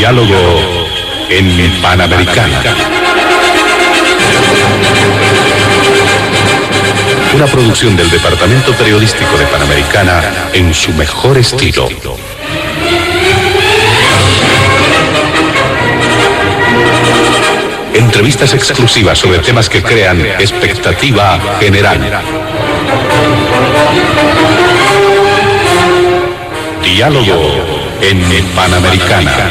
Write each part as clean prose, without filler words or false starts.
Diálogo en Panamericana. Una producción del Departamento Periodístico de Panamericana en su mejor estilo. Entrevistas exclusivas sobre temas que crean expectativa general. Diálogo en Panamericana.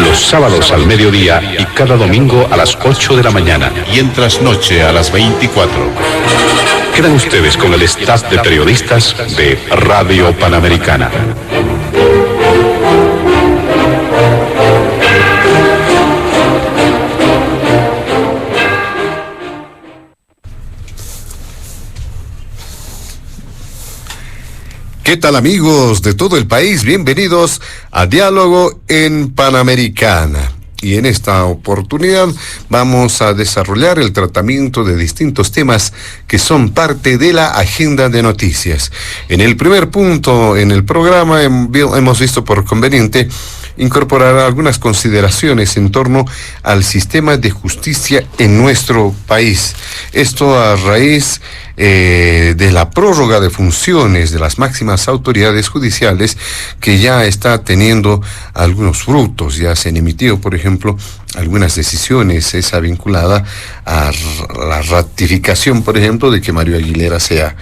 Los sábados al mediodía y cada domingo a las 8 de la mañana. Y en trasnoche a las 24. Quedan ustedes con el staff de periodistas de Radio Panamericana. ¿Qué tal, amigos de todo el país? Bienvenidos a Diálogo en Panamericana. Y en esta oportunidad vamos a desarrollar el tratamiento de distintos temas que son parte de la agenda de noticias. En el primer punto en el programa hemos visto por conveniente incorporar algunas consideraciones en torno al sistema de justicia en nuestro país. Esto a raíz de la prórroga de funciones de las máximas autoridades judiciales, que ya está teniendo algunos frutos. Ya se han emitido, por ejemplo, algunas decisiones, esa vinculada a la ratificación, por ejemplo, de que Mario Aguilera sea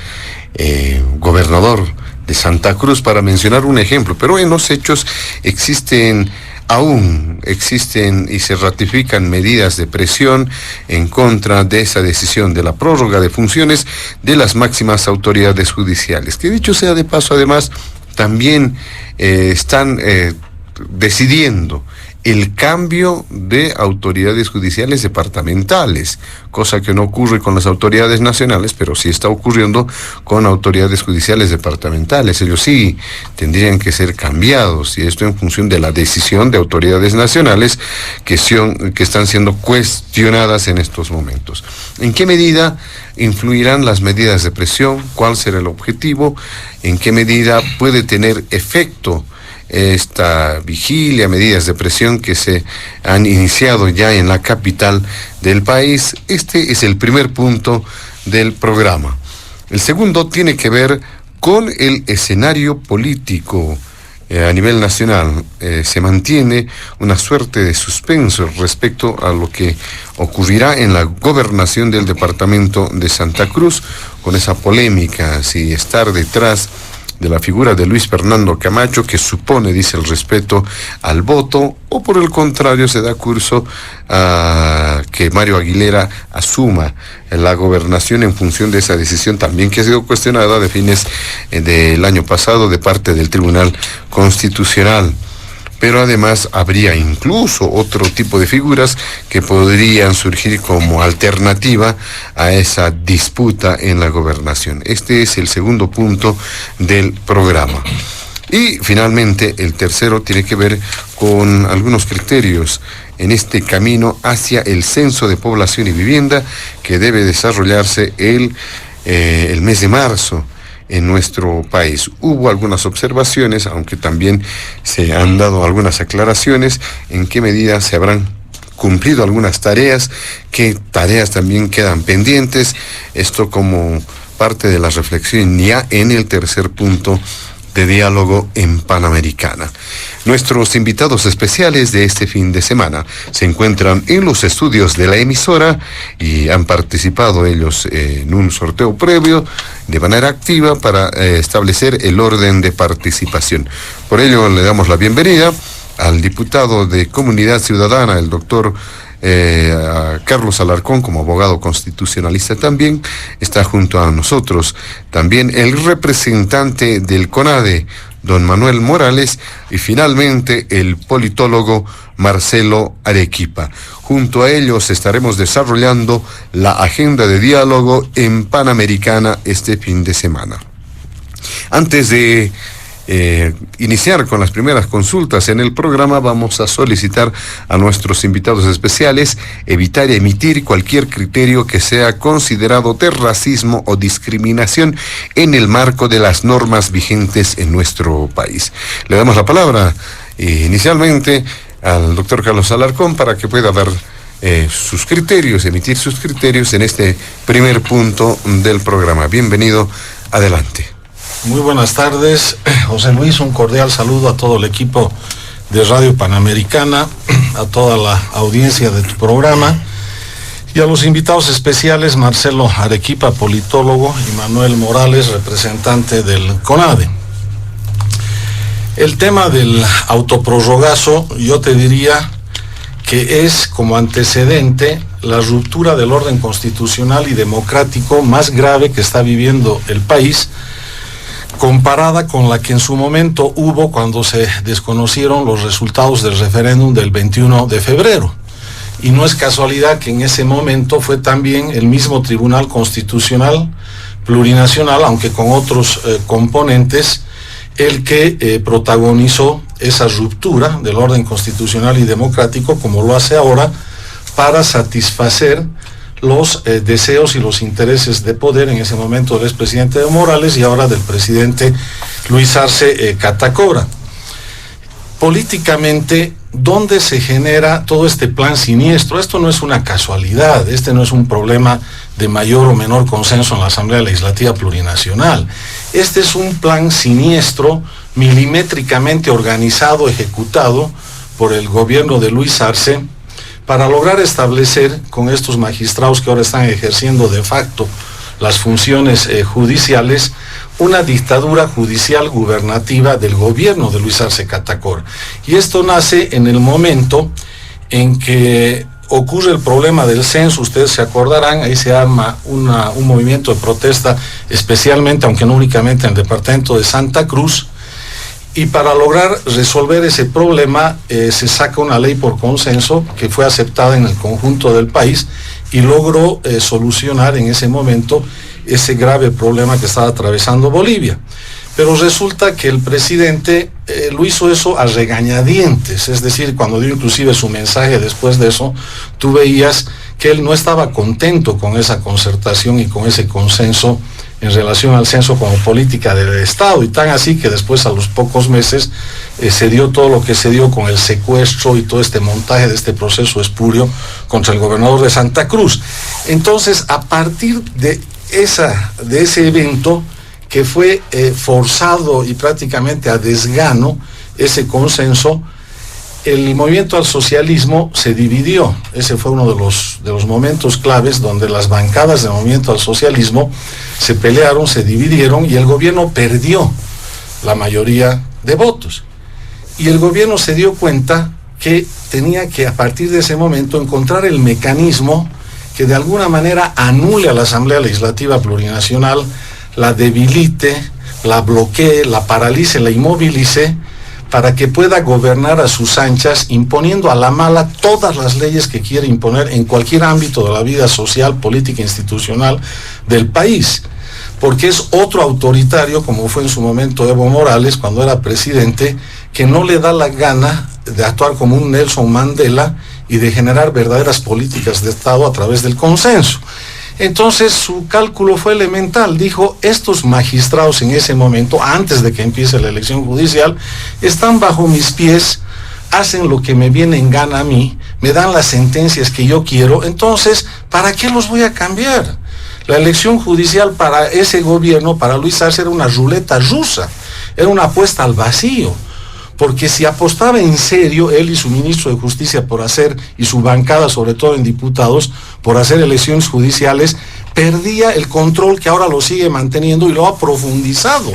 gobernador de Santa Cruz, para mencionar un ejemplo. Pero en los hechos aún existen y se ratifican medidas de presión en contra de esa decisión de la prórroga de funciones de las máximas autoridades judiciales, que, dicho sea de paso, además también están decidiendo el cambio de autoridades judiciales departamentales, cosa que no ocurre con las autoridades nacionales, pero sí está ocurriendo con autoridades judiciales departamentales. Ellos sí tendrían que ser cambiados, y esto en función de la decisión de autoridades nacionales que están siendo cuestionadas en estos momentos. ¿En qué medida influirán las medidas de presión? ¿Cuál será el objetivo? ¿En qué medida puede tener efecto esta vigilia, medidas de presión que se han iniciado ya en la capital del país? Este es el primer punto del programa. El segundo tiene que ver con el escenario político a nivel nacional. Se mantiene una suerte de suspenso respecto a lo que ocurrirá en la gobernación del departamento de Santa Cruz, con esa polémica si estar detrás de la figura de Luis Fernando Camacho, que supone, dice, el respeto al voto, o por el contrario se da curso a que Mario Aguilera asuma la gobernación en función de esa decisión también que ha sido cuestionada de fines del año pasado de parte del Tribunal Constitucional. Pero además habría incluso otro tipo de figuras que podrían surgir como alternativa a esa disputa en la gobernación. Este es el segundo punto del programa. Y finalmente el tercero tiene que ver con algunos criterios en este camino hacia el censo de población y vivienda que debe desarrollarse el mes de marzo en nuestro país. Hubo algunas observaciones, aunque también se han dado algunas aclaraciones en qué medida se habrán cumplido algunas tareas, qué tareas también quedan pendientes. Esto como parte de la reflexión ya en el tercer punto de Diálogo en Panamericana. Nuestros invitados especiales de este fin de semana se encuentran en los estudios de la emisora y han participado ellos en un sorteo previo de manera activa para establecer el orden de participación. Por ello le damos la bienvenida al diputado de Comunidad Ciudadana, el doctor a Carlos Alarcón, como abogado constitucionalista también. Está junto a nosotros también el representante del CONADE, don Manuel Morales, y finalmente el politólogo Marcelo Arequipa. Junto a ellos estaremos desarrollando la agenda de diálogo en Panamericana este fin de semana. Antes de iniciar con las primeras consultas en el programa, vamos a solicitar a nuestros invitados especiales evitar emitir cualquier criterio que sea considerado de racismo o discriminación en el marco de las normas vigentes en nuestro país. Le damos la palabra inicialmente al doctor Carlos Alarcón para que pueda dar sus criterios, emitir sus criterios en este primer punto del programa. Bienvenido, adelante. Muy buenas tardes, José Luis, un cordial saludo a todo el equipo de Radio Panamericana, a toda la audiencia de tu programa y a los invitados especiales, Marcelo Arequipa, politólogo, y Manuel Morales, representante del CONADE. El tema del autoprorrogazo, yo te diría que es como antecedente la ruptura del orden constitucional y democrático más grave que está viviendo el país, comparada con la que en su momento hubo cuando se desconocieron los resultados del referéndum del 21 de febrero. Y no es casualidad que en ese momento fue también el mismo Tribunal Constitucional Plurinacional, aunque con otros componentes, el que protagonizó esa ruptura del orden constitucional y democrático, como lo hace ahora, para satisfacer los deseos y los intereses de poder en ese momento del expresidente Evo Morales y ahora del presidente Luis Arce Catacora. Políticamente, ¿dónde se genera todo este plan siniestro? Esto no es una casualidad, este no es un problema de mayor o menor consenso en la Asamblea Legislativa Plurinacional. Este es un plan siniestro, milimétricamente organizado, ejecutado por el gobierno de Luis Arce, para lograr establecer con estos magistrados que ahora están ejerciendo de facto las funciones judiciales, una dictadura judicial gubernativa del gobierno de Luis Arce Catacora. Y esto nace en el momento en que ocurre el problema del censo. Ustedes se acordarán, ahí se arma un movimiento de protesta, especialmente, aunque no únicamente en el departamento de Santa Cruz, y para lograr resolver ese problema se saca una ley por consenso que fue aceptada en el conjunto del país y logró solucionar en ese momento ese grave problema que estaba atravesando Bolivia. Pero resulta que el presidente lo hizo eso a regañadientes, es decir, cuando dio inclusive su mensaje después de eso, tú veías que él no estaba contento con esa concertación y con ese consenso en relación al censo como política del Estado, y tan así que después, a los pocos meses, se dio todo lo que se dio con el secuestro y todo este montaje de este proceso espurio contra el gobernador de Santa Cruz. Entonces, a partir de ese evento, que fue forzado y prácticamente a desgano ese consenso, el movimiento al socialismo se dividió. Ese fue uno de los momentos claves donde las bancadas del movimiento al socialismo se pelearon, se dividieron y el gobierno perdió la mayoría de votos. Y el gobierno se dio cuenta que tenía que, a partir de ese momento, encontrar el mecanismo que de alguna manera anule a la Asamblea Legislativa Plurinacional, la debilite, la bloquee, la paralice, la inmovilice, para que pueda gobernar a sus anchas, imponiendo a la mala todas las leyes que quiere imponer en cualquier ámbito de la vida social, política, institucional del país. Porque es otro autoritario, como fue en su momento Evo Morales, cuando era presidente, que no le da la gana de actuar como un Nelson Mandela y de generar verdaderas políticas de Estado a través del consenso. Entonces su cálculo fue elemental, dijo: estos magistrados en ese momento, antes de que empiece la elección judicial, están bajo mis pies, hacen lo que me viene en gana a mí, me dan las sentencias que yo quiero, entonces, ¿para qué los voy a cambiar? La elección judicial para ese gobierno, para Luis Arce, era una ruleta rusa, era una apuesta al vacío. Porque si apostaba en serio él y su ministro de Justicia por hacer, y su bancada, sobre todo en diputados, por hacer elecciones judiciales, perdía el control que ahora lo sigue manteniendo y lo ha profundizado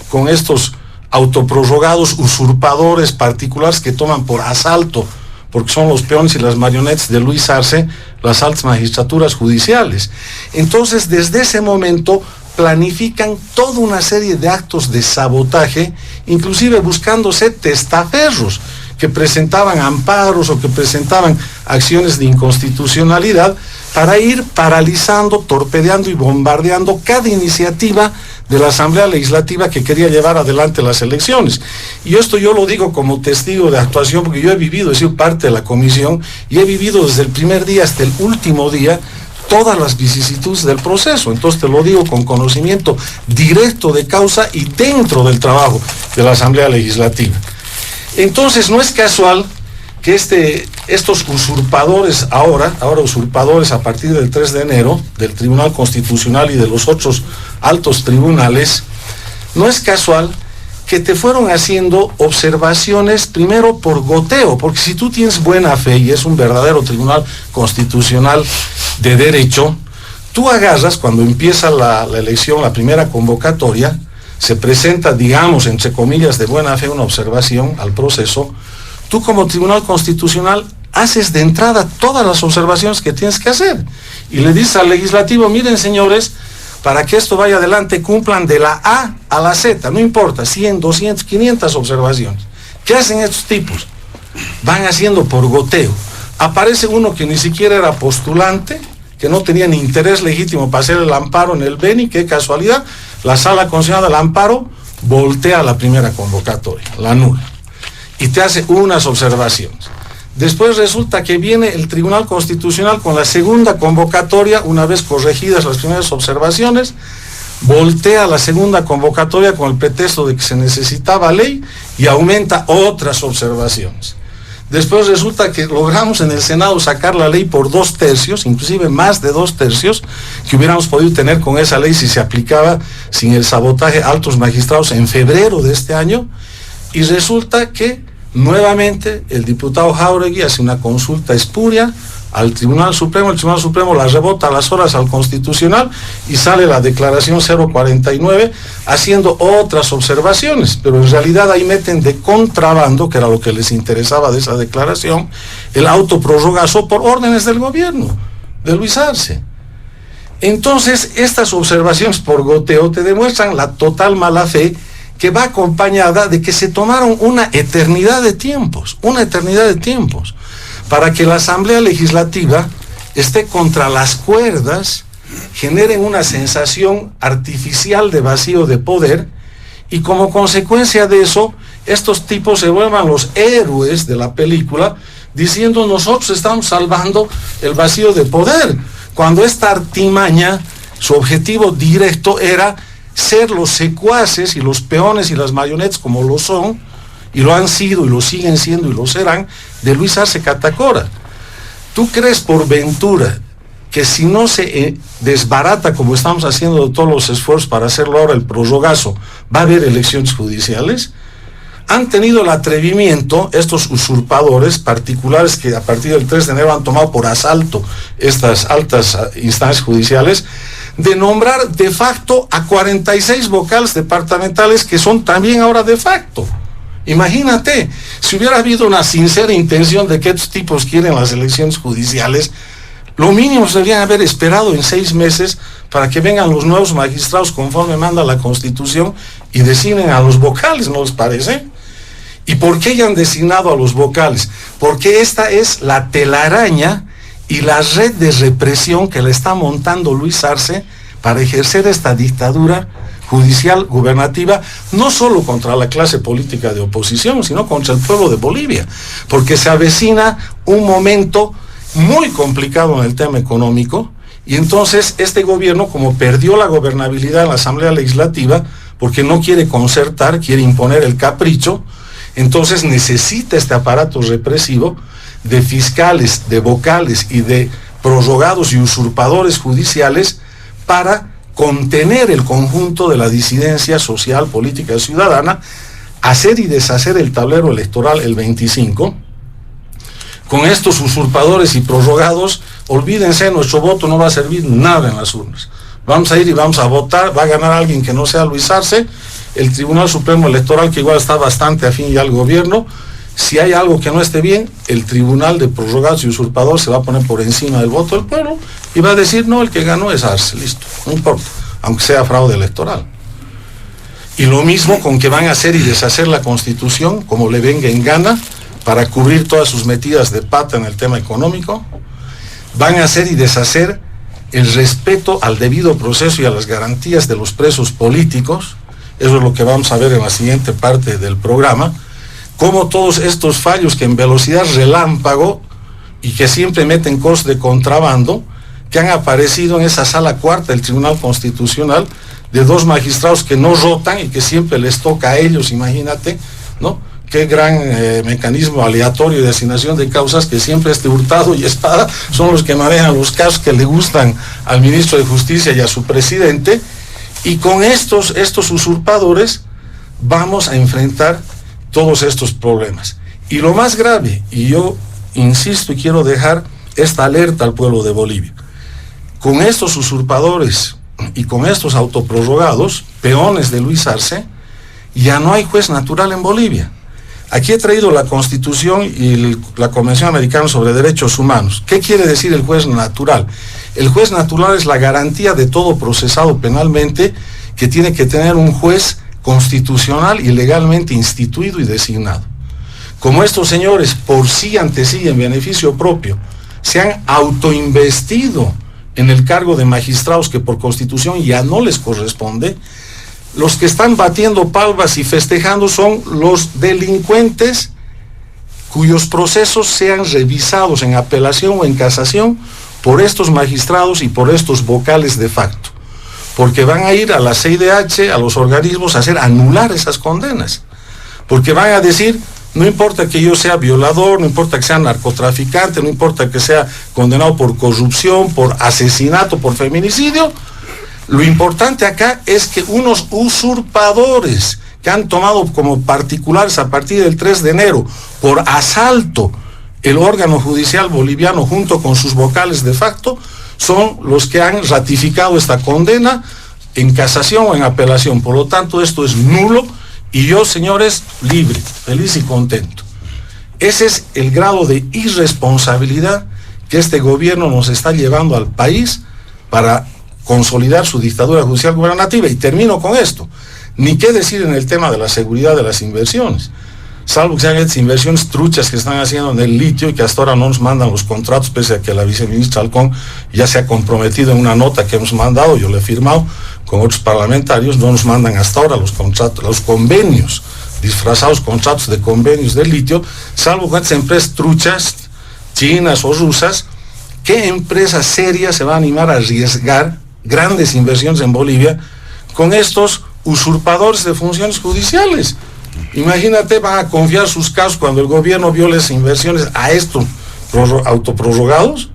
con estos autoprorrogados usurpadores particulares que toman por asalto, porque son los peones y las marionetas de Luis Arce, las altas magistraturas judiciales. Entonces, desde ese momento, planifican toda una serie de actos de sabotaje, inclusive buscándose testaferros que presentaban amparos o que presentaban acciones de inconstitucionalidad para ir paralizando, torpedeando y bombardeando cada iniciativa de la Asamblea Legislativa que quería llevar adelante las elecciones. Y esto yo lo digo como testigo de actuación, porque yo he vivido, he sido parte de la comisión, y he vivido desde el primer día hasta el último día todas las vicisitudes del proceso. Entonces te lo digo con conocimiento directo de causa y dentro del trabajo de la Asamblea Legislativa. Entonces no es casual que estos usurpadores ahora usurpadores a partir del 3 de enero, del Tribunal Constitucional y de los otros altos tribunales, no es casual que te fueron haciendo observaciones primero por goteo, porque si tú tienes buena fe y es un verdadero Tribunal Constitucional de derecho, tú agarras cuando empieza la elección, la primera convocatoria, se presenta, digamos, entre comillas, de buena fe una observación al proceso. Tú como Tribunal Constitucional haces de entrada todas las observaciones que tienes que hacer y le dices al legislativo, miren señores, para que esto vaya adelante cumplan de la A a la Z, no importa, 100, 200, 500 observaciones. ¿Qué hacen estos tipos? Van haciendo por goteo. Aparece uno que ni siquiera era postulante, que no tenía ni interés legítimo para hacer el amparo en el Beni, qué casualidad, la Sala Constitucional del Amparo voltea la primera convocatoria, la anula, y te hace unas observaciones. Después resulta que viene el Tribunal Constitucional con la segunda convocatoria, una vez corregidas las primeras observaciones, voltea la segunda convocatoria con el pretexto de que se necesitaba ley y aumenta otras observaciones. Después resulta que logramos en el Senado sacar la ley por 2/3, inclusive más de 2/3, que hubiéramos podido tener con esa ley si se aplicaba sin el sabotaje a altos magistrados en febrero de este año, y resulta que nuevamente el diputado Jáuregui hace una consulta espuria al Tribunal Supremo, el Tribunal Supremo la rebota a las horas al Constitucional y sale la declaración 049 haciendo otras observaciones, pero en realidad ahí meten de contrabando, que era lo que les interesaba de esa declaración, el autoprorrogazo por órdenes del gobierno, de Luis Arce. Entonces, estas observaciones por goteo te demuestran la total mala fe, que va acompañada de que se tomaron una eternidad de tiempos, para que la Asamblea Legislativa esté contra las cuerdas, generen una sensación artificial de vacío de poder, y como consecuencia de eso, estos tipos se vuelvan los héroes de la película, diciendo nosotros estamos salvando el vacío de poder, cuando esta artimaña, su objetivo directo era ser los secuaces y los peones y las marionetas, como lo son, y lo han sido, y lo siguen siendo, y lo serán, de Luis Arce Catacora. ¿Tú crees por ventura que si no se desbarata, como estamos haciendo todos los esfuerzos para hacerlo ahora, el prorrogazo, va a haber elecciones judiciales? Han tenido el atrevimiento, estos usurpadores particulares que a partir del 3 de enero han tomado por asalto estas altas instancias judiciales, de nombrar de facto a 46 vocales departamentales que son también ahora de facto. Imagínate, si hubiera habido una sincera intención de que estos tipos quieren las elecciones judiciales, lo mínimo se deberían haber esperado en 6 meses para que vengan los nuevos magistrados conforme manda la Constitución y designen a los vocales, ¿no les parece? ¿Y por qué ya han designado a los vocales? Porque esta es la telaraña y la red de represión que le está montando Luis Arce para ejercer esta dictadura judicial gubernativa, no solo contra la clase política de oposición, sino contra el pueblo de Bolivia, porque se avecina un momento muy complicado en el tema económico, y entonces este gobierno, como perdió la gobernabilidad en la Asamblea Legislativa, porque no quiere concertar, quiere imponer el capricho, entonces necesita este aparato represivo de fiscales, de vocales y de prorrogados y usurpadores judiciales para contener el conjunto de la disidencia social, política, ciudadana, hacer y deshacer el tablero electoral el 25. Con estos usurpadores y prorrogados, olvídense, nuestro voto no va a servir nada en las urnas. Vamos a ir y vamos a votar, va a ganar alguien que no sea Luis Arce, el Tribunal Supremo Electoral, que igual está bastante afín ya al gobierno. Si hay algo que no esté bien, el Tribunal de Prorrogados y Usurpadores se va a poner por encima del voto del pueblo y va a decir, no, el que ganó es Arce, listo, no importa, aunque sea fraude electoral. Y lo mismo con que van a hacer y deshacer la Constitución, como le venga en gana, para cubrir todas sus metidas de pata en el tema económico. Van a hacer y deshacer el respeto al debido proceso y a las garantías de los presos políticos. Eso es lo que vamos a ver en la siguiente parte del programa, cómo todos estos fallos que en velocidad relámpago y que siempre meten cosas de contrabando, que han aparecido en esa sala cuarta del Tribunal Constitucional, de dos magistrados que no rotan y que siempre les toca a ellos, imagínate, ¿no? Qué gran mecanismo aleatorio de asignación de causas, que siempre Hurtado y Espada son los que manejan los casos que le gustan al ministro de Justicia y a su presidente, y con estos usurpadores vamos a enfrentar todos estos problemas. Y lo más grave, y yo insisto y quiero dejar esta alerta al pueblo de Bolivia, con estos usurpadores y con estos autoprorrogados, peones de Luis Arce, ya no hay juez natural en Bolivia. Aquí he traído la Constitución y la Convención Americana sobre Derechos Humanos. ¿Qué quiere decir el juez natural? El juez natural es la garantía de todo procesado penalmente que tiene que tener un juez constitucional y legalmente instituido y designado. Como estos señores, por sí ante sí, en beneficio propio, se han autoinvestido en el cargo de magistrados que por Constitución ya no les corresponde, los que están batiendo palmas y festejando son los delincuentes cuyos procesos sean revisados en apelación o en casación por estos magistrados y por estos vocales de facto, porque van a ir a la CIDH, a los organismos, a hacer anular esas condenas, porque van a decir, no importa que yo sea violador, no importa que sea narcotraficante, no importa que sea condenado por corrupción, por asesinato, por feminicidio, lo importante acá es que unos usurpadores que han tomado como particulares a partir del 3 de enero por asalto el órgano judicial boliviano junto con sus vocales de facto, son los que han ratificado esta condena en casación o en apelación. Por lo tanto, esto es nulo y yo, señores, libre, feliz y contento. Ese es el grado de irresponsabilidad que este gobierno nos está llevando al país para consolidar su dictadura judicial gubernativa. Y termino con esto. Ni qué decir en el tema de la seguridad de las inversiones. Salvo que sean estas inversiones truchas que están haciendo en el litio y que hasta ahora no nos mandan los contratos, pese a que la viceministra Halcón ya se ha comprometido en una nota que hemos mandado, yo le he firmado con otros parlamentarios, no nos mandan hasta ahora los contratos, los convenios, disfrazados contratos de convenios de litio, salvo con estas empresas truchas, chinas o rusas. ¿Qué empresa seria se va a animar a arriesgar grandes inversiones en Bolivia con estos usurpadores de funciones judiciales? Imagínate, van a confiar sus casos cuando el gobierno viole esas inversiones a estos autoprorrogados.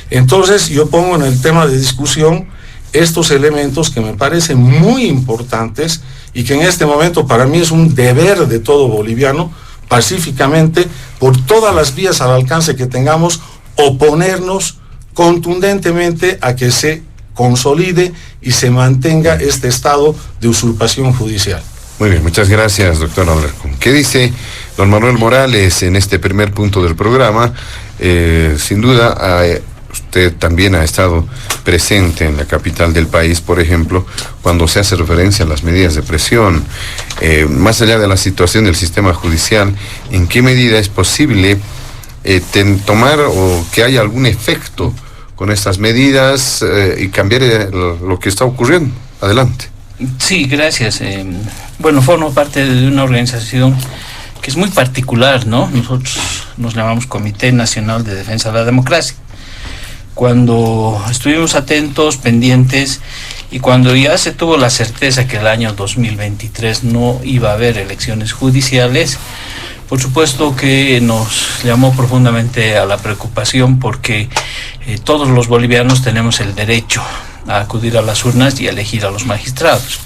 Entonces yo pongo en el tema de discusión estos elementos que me parecen muy importantes y que en este momento para mí es un deber de todo boliviano, pacíficamente, por todas las vías al alcance que tengamos, oponernos contundentemente a que se consolide y se mantenga este estado de usurpación judicial. Muy bien, muchas gracias, doctor Alarcón. ¿Qué dice don Manuel Morales en este primer punto del programa? Sin duda, usted también ha estado presente en la capital del país, por ejemplo, cuando se hace referencia a las medidas de presión. Más allá de la situación del sistema judicial, ¿en qué medida es posible tomar o que haya algún efecto con estas medidas y cambiar lo que está ocurriendo? Adelante. Sí, gracias. Bueno, formo parte de una organización que es muy particular, ¿no? Nosotros nos llamamos Comité Nacional de Defensa de la Democracia. Cuando estuvimos atentos, pendientes, y cuando ya se tuvo la certeza que el año 2023 no iba a haber elecciones judiciales, por supuesto que nos llamó profundamente a la preocupación, porque todos los bolivianos tenemos el derecho a acudir a las urnas y a elegir a los magistrados.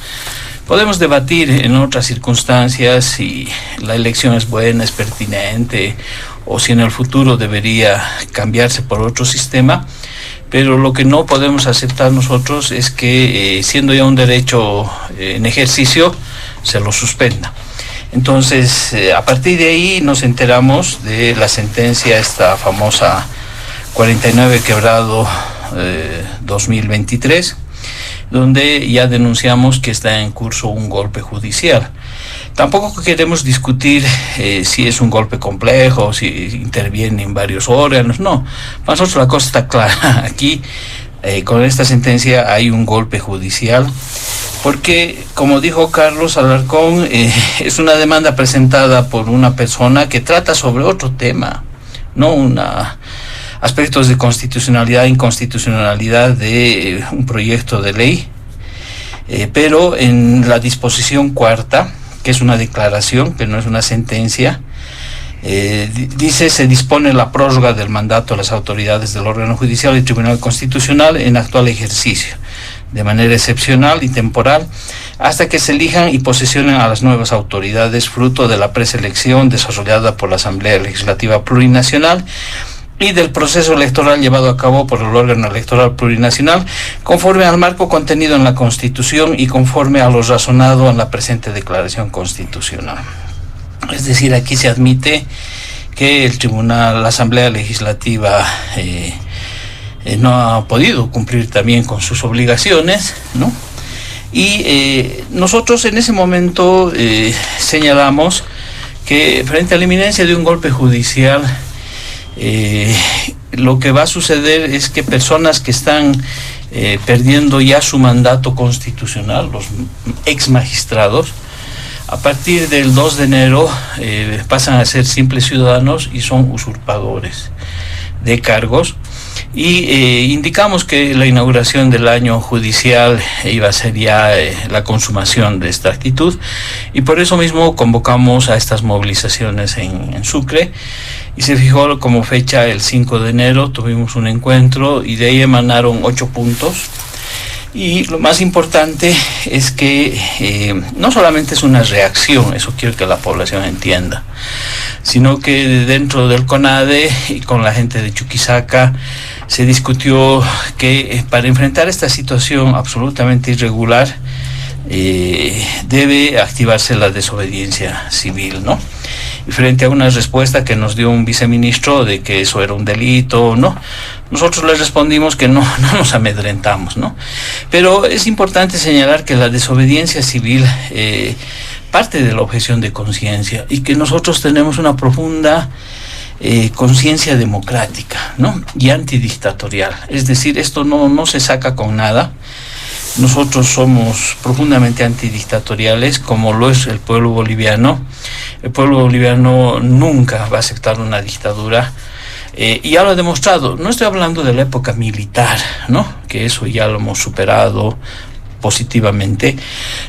Podemos debatir en otras circunstancias si la elección es buena, es pertinente, o si en el futuro debería cambiarse por otro sistema, pero lo que no podemos aceptar nosotros es que, siendo ya un derecho en ejercicio, se lo suspenda. Entonces, a partir de ahí nos enteramos de la sentencia, esta famosa 49/2023, donde ya denunciamos que está en curso un golpe judicial. Tampoco queremos discutir si es un golpe complejo, si intervienen varios órganos, no. Para nosotros la cosa está clara. Aquí con esta sentencia hay un golpe judicial, porque, como dijo Carlos Alarcón, es una demanda presentada por una persona que trata sobre otro tema, no aspectos de constitucionalidad e inconstitucionalidad de un proyecto de ley, pero en la disposición cuarta, que es una declaración, que no es una sentencia, dice: se dispone la prórroga del mandato a las autoridades del órgano judicial y tribunal constitucional en actual ejercicio, de manera excepcional y temporal, hasta que se elijan y posesionen a las nuevas autoridades fruto de la preselección desarrollada por la Asamblea Legislativa Plurinacional y del proceso electoral llevado a cabo por el órgano electoral plurinacional, conforme al marco contenido en la Constitución y conforme a lo razonado en la presente declaración constitucional. Es decir, aquí se admite que el tribunal, la Asamblea Legislativa no ha podido cumplir también con sus obligaciones, ¿no? Y nosotros en ese momento señalamos que frente a la inminencia de un golpe judicial, lo que va a suceder es que personas que están perdiendo ya su mandato constitucional, los ex magistrados, a partir del 2 de enero pasan a ser simples ciudadanos y son usurpadores de cargos. Y indicamos que la inauguración del año judicial iba a ser ya la consumación de esta actitud, y por eso mismo convocamos a estas movilizaciones en Sucre, y se fijó como fecha el 5 de enero, tuvimos un encuentro y de ahí emanaron 8 puntos. Y lo más importante es que no solamente es una reacción, eso quiero que la población entienda, sino que dentro del CONADE y con la gente de Chuquisaca se discutió que para enfrentar esta situación absolutamente irregular debe activarse la desobediencia civil, ¿no? Y frente a una respuesta que nos dio un viceministro de que eso era un delito, ¿no?, nosotros le respondimos que no nos amedrentamos, ¿no? Pero es importante señalar que la desobediencia civil parte de la objeción de conciencia, y que nosotros tenemos una profunda conciencia democrática, ¿no?, y antidictatorial. Es decir, esto no se saca con nada. Nosotros somos profundamente antidictatoriales, como lo es el pueblo boliviano. El pueblo boliviano nunca va a aceptar una dictadura, y ya lo ha demostrado. No estoy hablando de la época militar, ¿no?, que eso ya lo hemos superado positivamente,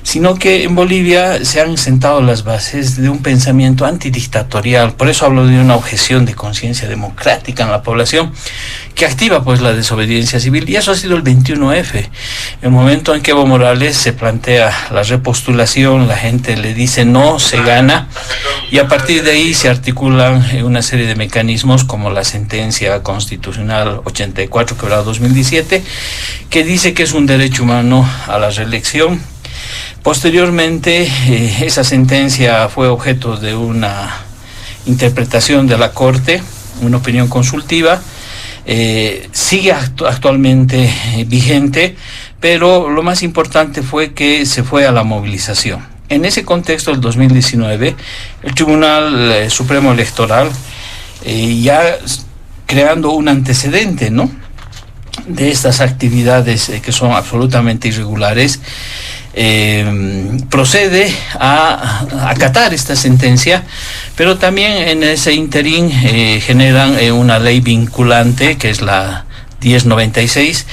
sino que en Bolivia se han sentado las bases de un pensamiento antidictatorial. Por eso hablo de una objeción de conciencia democrática en la población, que activa pues la desobediencia civil, y eso ha sido el 21F. El momento en que Evo Morales se plantea la repostulación, la gente le dice no, se gana, y a partir de ahí se articulan una serie de mecanismos como la sentencia constitucional 84/2017, que dice que es un derecho humano a la reelección. Posteriormente, esa sentencia fue objeto de una interpretación de la Corte, una opinión consultiva. Sigue actualmente vigente, pero lo más importante fue que se fue a la movilización. En ese contexto, el 2019, el Tribunal Supremo Electoral, ya creando un antecedente, ¿no?, de estas actividades que son absolutamente irregulares, procede a acatar esta sentencia, pero también en ese interín generan una ley vinculante, que es la 1096,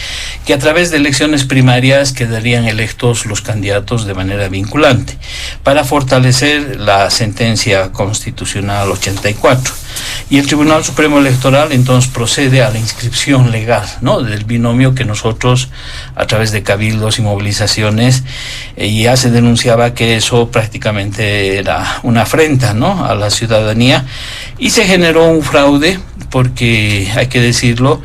que a través de elecciones primarias quedarían electos los candidatos de manera vinculante, para fortalecer la sentencia constitucional 84. Y el Tribunal Supremo Electoral entonces procede a la inscripción legal, ¿no?, del binomio que nosotros, a través de cabildos y movilizaciones, ya se denunciaba que eso prácticamente era una afrenta, ¿no?, a la ciudadanía, y se generó un fraude, porque hay que decirlo,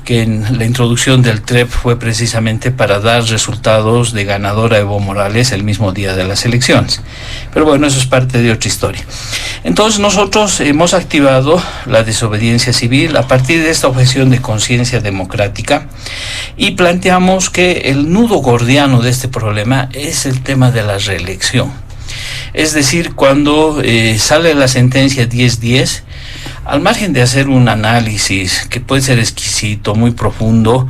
que en la introducción del TREP fue precisamente para dar resultados de ganador a Evo Morales el mismo día de las elecciones. Pero bueno, eso es parte de otra historia. Entonces nosotros hemos activado la desobediencia civil a partir de esta objeción de conciencia democrática, y planteamos que el nudo gordiano de este problema es el tema de la reelección. Es decir, cuando sale la sentencia 1010, al margen de hacer un análisis que puede ser exquisito, muy profundo,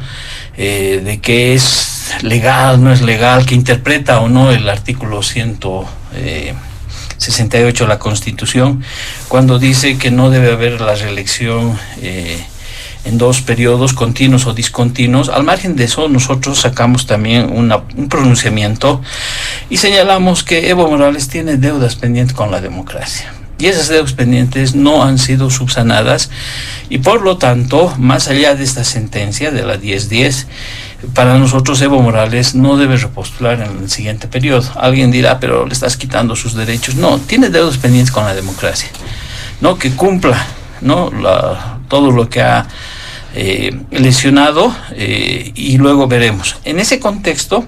de que es legal, no es legal, que interpreta o no el artículo 168 de la Constitución, cuando dice que no debe haber la reelección en 2 periodos continuos o discontinuos. Al margen de eso, nosotros sacamos también un pronunciamiento y señalamos que Evo Morales tiene deudas pendientes con la democracia. Y esas deudas pendientes no han sido subsanadas y por lo tanto, más allá de esta sentencia de la 1010, para nosotros Evo Morales no debe repostular en el siguiente periodo. Alguien dirá, pero le estás quitando sus derechos. No, tiene deudas pendientes con la democracia. No, que cumpla, ¿no? Todo lo que ha lesionado y luego veremos. En ese contexto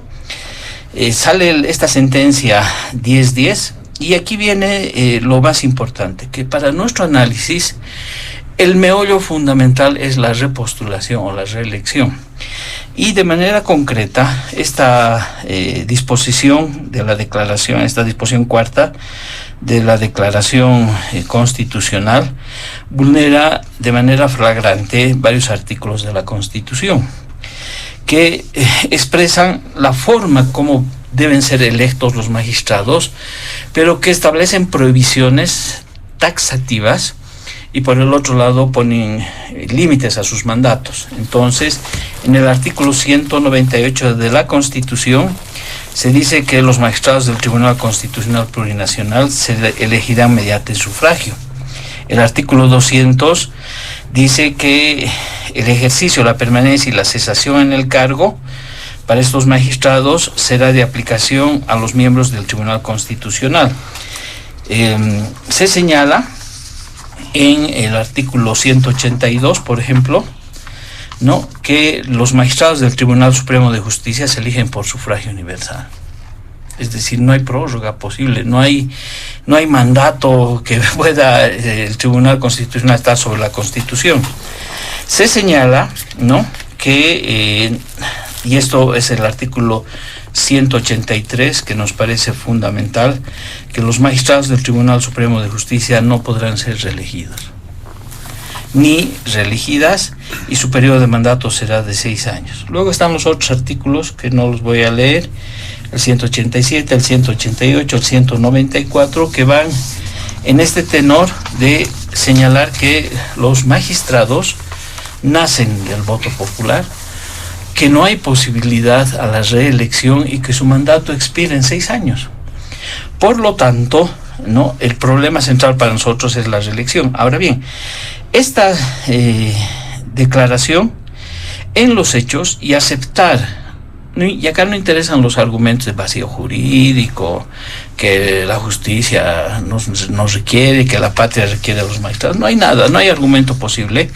sale esta sentencia 1010. Y aquí viene lo más importante, que para nuestro análisis el meollo fundamental es la repostulación o la reelección. Y de manera concreta, esta disposición de la declaración, esta disposición cuarta de la declaración constitucional, vulnera de manera flagrante varios artículos de la Constitución, que expresan la forma como deben ser electos los magistrados, pero que establecen prohibiciones taxativas y por el otro lado ponen límites a sus mandatos. Entonces, en el artículo 198 de la Constitución se dice que los magistrados del Tribunal Constitucional Plurinacional se elegirán mediante sufragio. El artículo 200 dice que el ejercicio, la permanencia y la cesación en el cargo para estos magistrados será de aplicación a los miembros del Tribunal Constitucional. Se señala en el artículo 182, por ejemplo, ¿no?, que los magistrados del Tribunal Supremo de Justicia se eligen por sufragio universal. Es decir, no hay prórroga posible, no hay mandato que pueda el Tribunal Constitucional estar sobre la Constitución. Se señala, ¿no?, que y esto es el artículo 183, que nos parece fundamental, que los magistrados del Tribunal Supremo de Justicia no podrán ser reelegidos, ni reelegidas, y su periodo de mandato será de 6 años. Luego están los otros artículos que no los voy a leer, el 187, el 188, el 194, que van en este tenor de señalar que los magistrados nacen del voto popular, que no hay posibilidad a la reelección y que su mandato expira en 6 años. Por lo tanto, ¿no?, el problema central para nosotros es la reelección. Ahora bien, esta declaración en los hechos y aceptar, y acá no interesan los argumentos de vacío jurídico, que la justicia nos requiere, que la patria requiere a los magistrados, no hay nada, no hay argumento posible,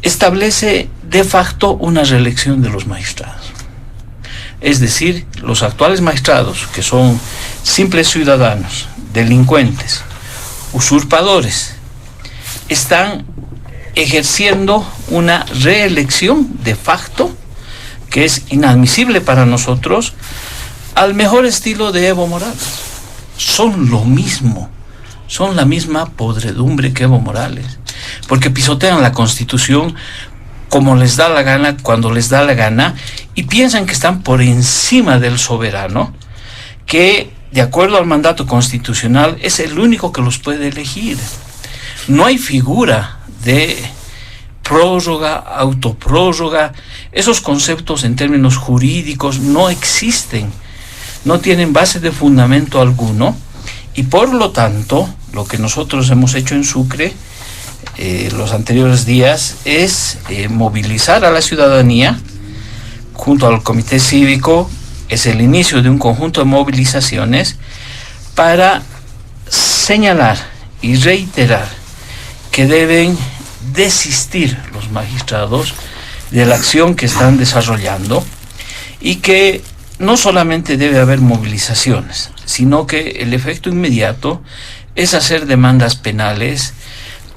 establece de facto una reelección de los magistrados. Es decir, los actuales magistrados, que son simples ciudadanos, delincuentes, usurpadores, están ejerciendo una reelección de facto que es inadmisible para nosotros, al mejor estilo de Evo Morales. Son lo mismo, son la misma podredumbre que Evo Morales, porque pisotean la Constitución como les da la gana, cuando les da la gana, y piensan que están por encima del soberano, que de acuerdo al mandato constitucional es el único que los puede elegir. No hay figura de prórroga, autoprórroga, esos conceptos en términos jurídicos no existen, no tienen base de fundamento alguno, y por lo tanto, lo que nosotros hemos hecho en Sucre los anteriores días es movilizar a la ciudadanía junto al comité cívico. Es el inicio de un conjunto de movilizaciones para señalar y reiterar que deben desistir los magistrados de la acción que están desarrollando, y que no solamente debe haber movilizaciones, sino que el efecto inmediato es hacer demandas penales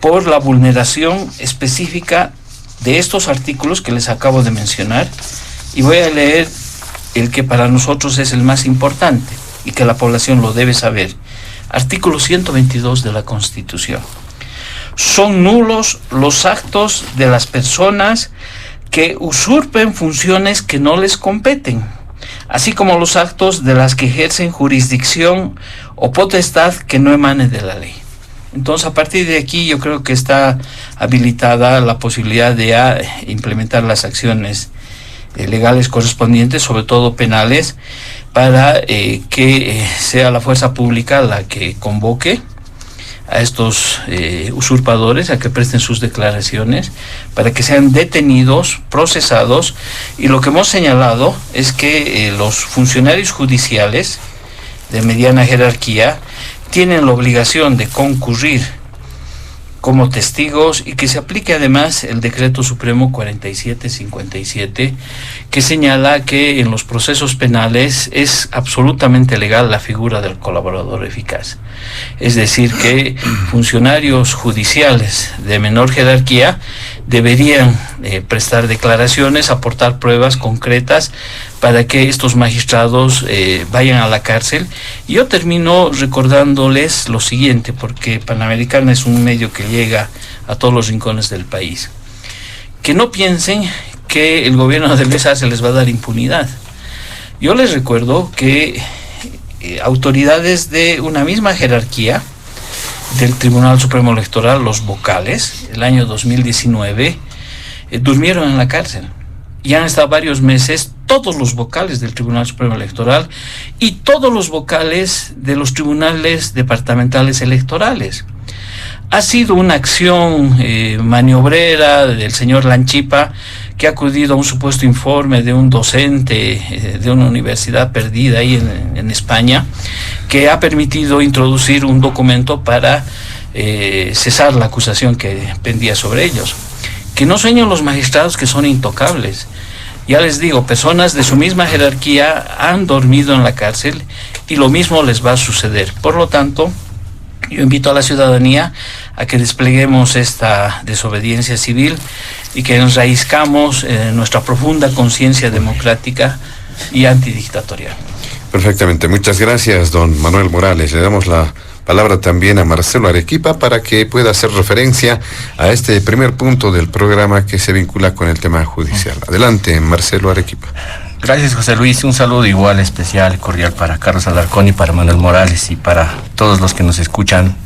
por la vulneración específica de estos artículos que les acabo de mencionar, y voy a leer el que para nosotros es el más importante y que la población lo debe saber. Artículo 122 de la Constitución. Son nulos los actos de las personas que usurpen funciones que no les competen, así como los actos de las que ejercen jurisdicción o potestad que no emane de la ley. Entonces, a partir de aquí yo creo que está habilitada la posibilidad de implementar las acciones legales correspondientes, sobre todo penales, para que sea la fuerza pública la que convoque a estos usurpadores a que presten sus declaraciones, para que sean detenidos, procesados, y lo que hemos señalado es que los funcionarios judiciales de mediana jerarquía tienen la obligación de concurrir como testigos y que se aplique además el Decreto Supremo 4757, que señala que en los procesos penales es absolutamente legal la figura del colaborador eficaz. Es decir, que funcionarios judiciales de menor jerarquía deberían prestar declaraciones, aportar pruebas concretas para que estos magistrados vayan a la cárcel. Y yo termino recordándoles lo siguiente, porque Panamericana es un medio que llega a todos los rincones del país. Que no piensen que el gobierno de Mesa se les va a dar impunidad. Yo les recuerdo que autoridades de una misma jerarquía del Tribunal Supremo Electoral, los vocales, el año 2019, durmieron en la cárcel. Y han estado varios meses todos los vocales del Tribunal Supremo Electoral y todos los vocales de los tribunales departamentales electorales. Ha sido una acción maniobrera del señor Lanchipa, que ha acudido a un supuesto informe de un docente de una universidad perdida ahí en España, que ha permitido introducir un documento para cesar la acusación que pendía sobre ellos. Que no sueñen los magistrados que son intocables. Ya les digo, personas de su misma jerarquía han dormido en la cárcel y lo mismo les va a suceder. Por lo tanto, yo invito a la ciudadanía a que despleguemos esta desobediencia civil y que enraizcamos nuestra profunda conciencia democrática y antidictatorial. Perfectamente, muchas gracias, don Manuel Morales. Le damos la palabra también a Marcelo Arequipa para que pueda hacer referencia a este primer punto del programa que se vincula con el tema judicial. Adelante, Marcelo Arequipa. Gracias, José Luis. Un saludo igual, especial, cordial para Carlos Alarcón y para Manuel Morales y para todos los que nos escuchan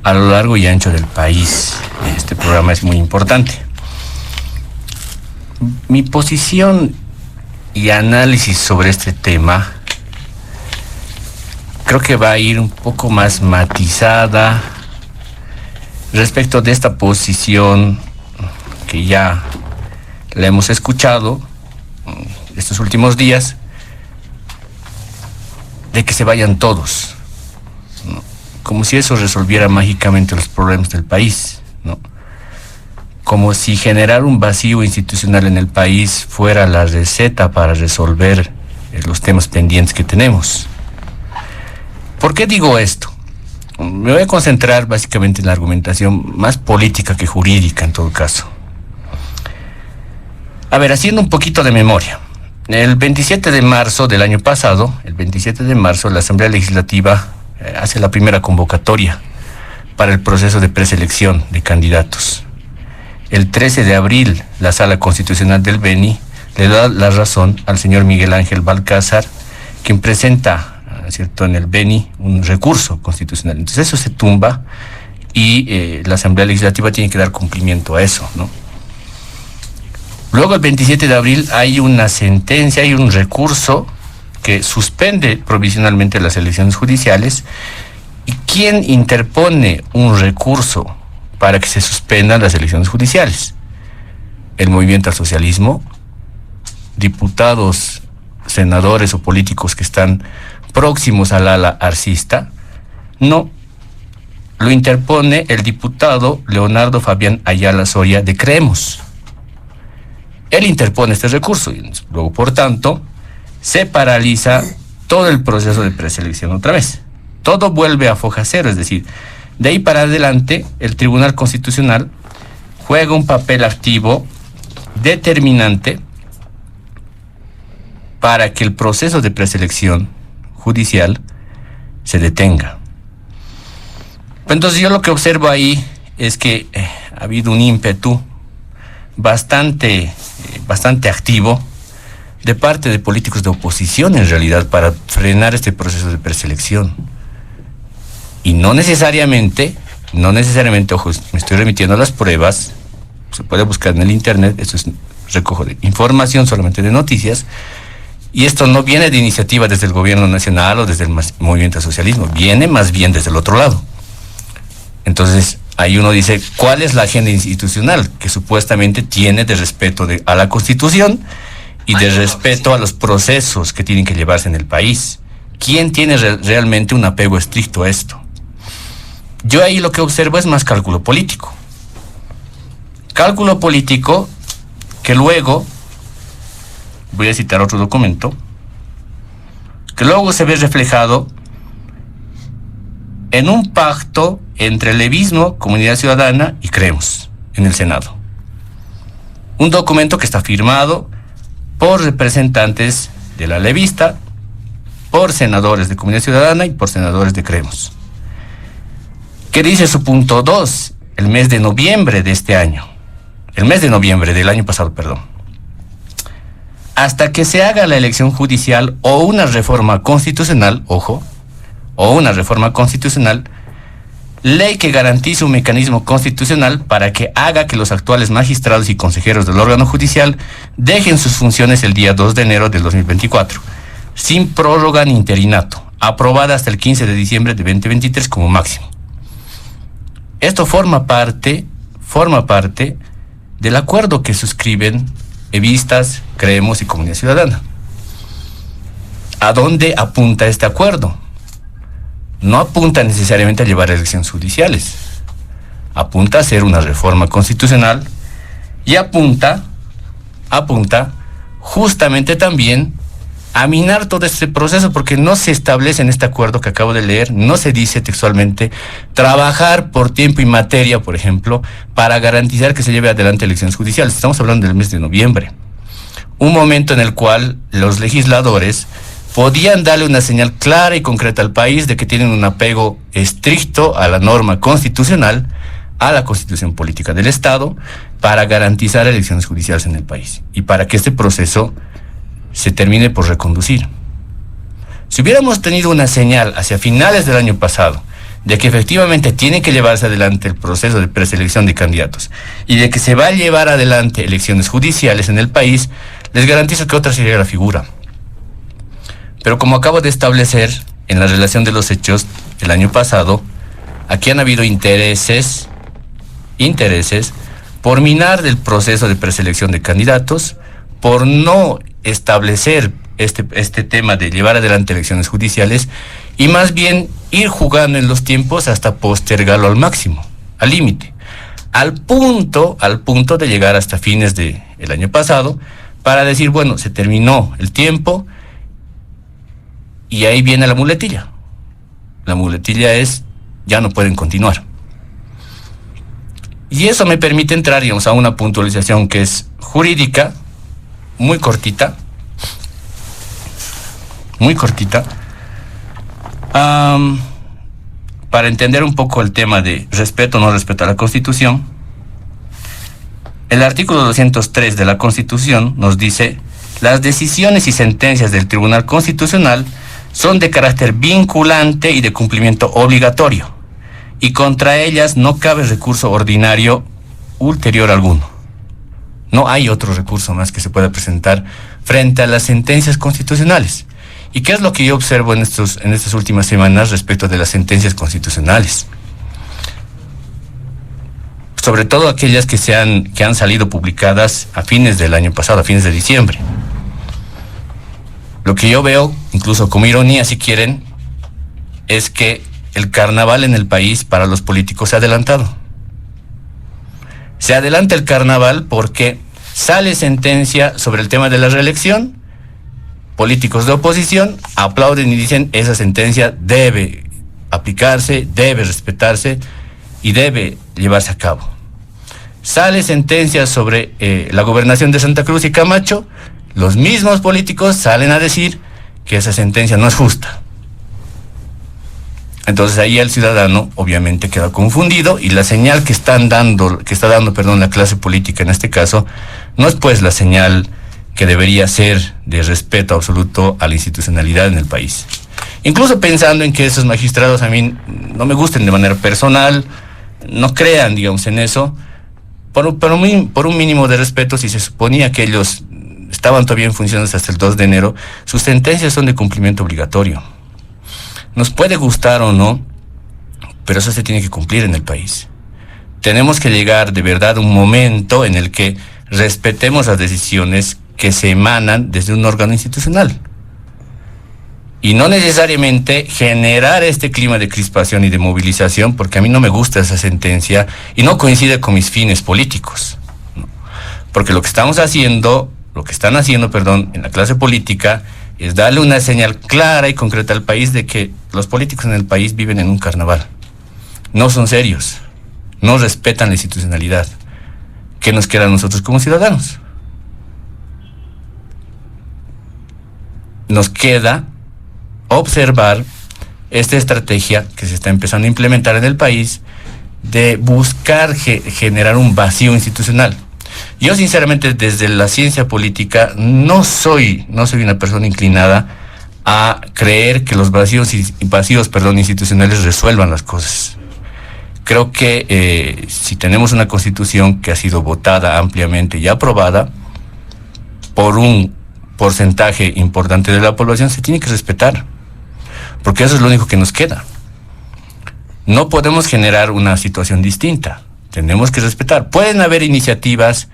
a lo largo y ancho del país. Este programa es muy importante. Mi posición y análisis sobre este tema creo que va a ir un poco más matizada respecto de esta posición que ya la hemos escuchado estos últimos días, de que se vayan todos, ¿no? Como si eso resolviera mágicamente los problemas del país, ¿no? Como si generar un vacío institucional en el país fuera la receta para resolver los temas pendientes que tenemos. ¿Por qué digo esto? Me voy a concentrar básicamente en la argumentación más política que jurídica en todo caso. A ver, haciendo un poquito de memoria. El 27 de marzo del año pasado, la Asamblea Legislativa hace la primera convocatoria para el proceso de preselección de candidatos. El 13 de abril, la Sala Constitucional del Beni le da la razón al señor Miguel Ángel Balcázar, quien presenta, ¿cierto?, en el Beni un recurso constitucional. Entonces eso se tumba y la Asamblea Legislativa tiene que dar cumplimiento a eso, ¿no? Luego, el 27 de abril, hay una sentencia, hay un recurso que suspende provisionalmente las elecciones judiciales. ¿Y quién interpone un recurso para que se suspendan las elecciones judiciales? El Movimiento al Socialismo, diputados, senadores o políticos que están próximos al ala arcista. No, lo interpone el diputado Leonardo Fabián Ayala Soria de Creemos. Él interpone este recurso y luego, por tanto, se paraliza todo el proceso de preselección otra vez. Todo vuelve a foja cero, es decir, de ahí para adelante el Tribunal Constitucional juega un papel activo determinante para que el proceso de preselección judicial se detenga. Entonces yo lo que observo ahí es que ha habido un ímpetu bastante bastante activo de parte de políticos de oposición en realidad para frenar este proceso de preselección. Y no necesariamente, ojo, me estoy remitiendo a las pruebas, se puede buscar en el internet, esto es recojo de información solamente de noticias, y esto no viene de iniciativa desde el gobierno nacional o desde el movimiento socialismo, viene más bien desde el otro lado. Entonces, ahí uno dice, ¿cuál es la agenda institucional que supuestamente tiene de respeto a la Constitución y de respeto a los procesos que tienen que llevarse en el país? ¿Quién tiene realmente un apego estricto a esto? Yo ahí lo que observo es más cálculo político. Cálculo político que luego, voy a citar otro documento, que luego se ve reflejado en un pacto entre Levismo, Comunidad Ciudadana y Creemos en el Senado. Un documento que está firmado por representantes de la Levista, por senadores de Comunidad Ciudadana y por senadores de Creemos. ¿Qué dice su punto 2? El mes de noviembre de este año. El mes de noviembre del año pasado, perdón. Hasta que se haga la elección judicial o una reforma constitucional, ojo, o una reforma constitucional, ley que garantice un mecanismo constitucional para que haga que los actuales magistrados y consejeros del órgano judicial dejen sus funciones el día 2 de enero del 2024, sin prórroga ni interinato, aprobada hasta el 15 de diciembre de 2023 como máximo. Esto forma parte del acuerdo que suscriben Evistas, Creemos y Comunidad Ciudadana. ¿A dónde apunta este acuerdo? No apunta necesariamente a llevar elecciones judiciales. Apunta a hacer una reforma constitucional y apunta justamente también a minar todo este proceso, porque no se establece en este acuerdo que acabo de leer, no se dice textualmente trabajar por tiempo y materia, por ejemplo, para garantizar que se lleve adelante elecciones judiciales. Estamos hablando del mes de noviembre, un momento en el cual los legisladores podían darle una señal clara y concreta al país de que tienen un apego estricto a la norma constitucional, a la constitución política del Estado, para garantizar elecciones judiciales en el país y para que este proceso se termine por reconducir. Si hubiéramos tenido una señal hacia finales del año pasado de que efectivamente tiene que llevarse adelante el proceso de preselección de candidatos y de que se va a llevar adelante elecciones judiciales en el país, les garantizo que otra sería la figura. Pero como acabo de establecer en la relación de los hechos el año pasado, aquí han habido intereses por minar del proceso de preselección de candidatos, por no establecer este tema de llevar adelante elecciones judiciales y más bien ir jugando en los tiempos hasta postergarlo al máximo, al límite, al punto de llegar hasta fines del año pasado para decir, bueno, se terminó el tiempo y ahí viene la muletilla. La muletilla es, ya no pueden continuar. Y eso me permite entrar, digamos, a una puntualización que es jurídica, muy cortita, para entender un poco el tema de respeto o no respeto a la Constitución. El artículo 203 de la Constitución nos dice: las decisiones y sentencias del Tribunal Constitucional son de carácter vinculante y de cumplimiento obligatorio, y contra ellas no cabe recurso ordinario ulterior alguno. No hay otro recurso más que se pueda presentar frente a las sentencias constitucionales. ¿Y qué es lo que yo observo en estas últimas semanas respecto de las sentencias constitucionales? Sobre todo aquellas que han salido publicadas a fines del año pasado, a fines de diciembre. Lo que yo veo, incluso como ironía si quieren, es que el carnaval en el país para los políticos se ha adelantado. Se adelanta el carnaval porque sale sentencia sobre el tema de la reelección, políticos de oposición aplauden y dicen esa sentencia debe aplicarse, debe respetarse y debe llevarse a cabo. Sale sentencia sobre la gobernación de Santa Cruz y Camacho, los mismos políticos salen a decir que esa sentencia no es justa. Entonces ahí el ciudadano obviamente queda confundido y la señal que está dando la clase política en este caso, no es pues la señal que debería ser de respeto absoluto a la institucionalidad en el país. Incluso pensando en que esos magistrados a mí no me gusten de manera personal, no crean, digamos, en eso, por un mínimo de respeto, si se suponía que ellos estaban todavía en funciones hasta el 2 de enero, sus sentencias son de cumplimiento obligatorio. Nos puede gustar o no, pero eso se tiene que cumplir en el país. Tenemos que llegar de verdad a un momento en el que respetemos las decisiones que se emanan desde un órgano institucional. Y no necesariamente generar este clima de crispación y de movilización, porque a mí no me gusta esa sentencia y no coincide con mis fines políticos, ¿no? Porque lo que están haciendo, en la clase política, es darle una señal clara y concreta al país de que los políticos en el país viven en un carnaval. No son serios, no respetan la institucionalidad. ¿Qué nos queda a nosotros como ciudadanos? Nos queda observar esta estrategia que se está empezando a implementar en el país de buscar generar un vacío institucional. Yo sinceramente desde la ciencia política no soy una persona inclinada a creer que los vacíos institucionales resuelvan las cosas. Creo que si tenemos una constitución que ha sido votada ampliamente y aprobada por un porcentaje importante de la población, se tiene que respetar, porque eso es lo único que nos queda. No podemos generar una situación distinta, tenemos que respetar. Pueden haber iniciativas,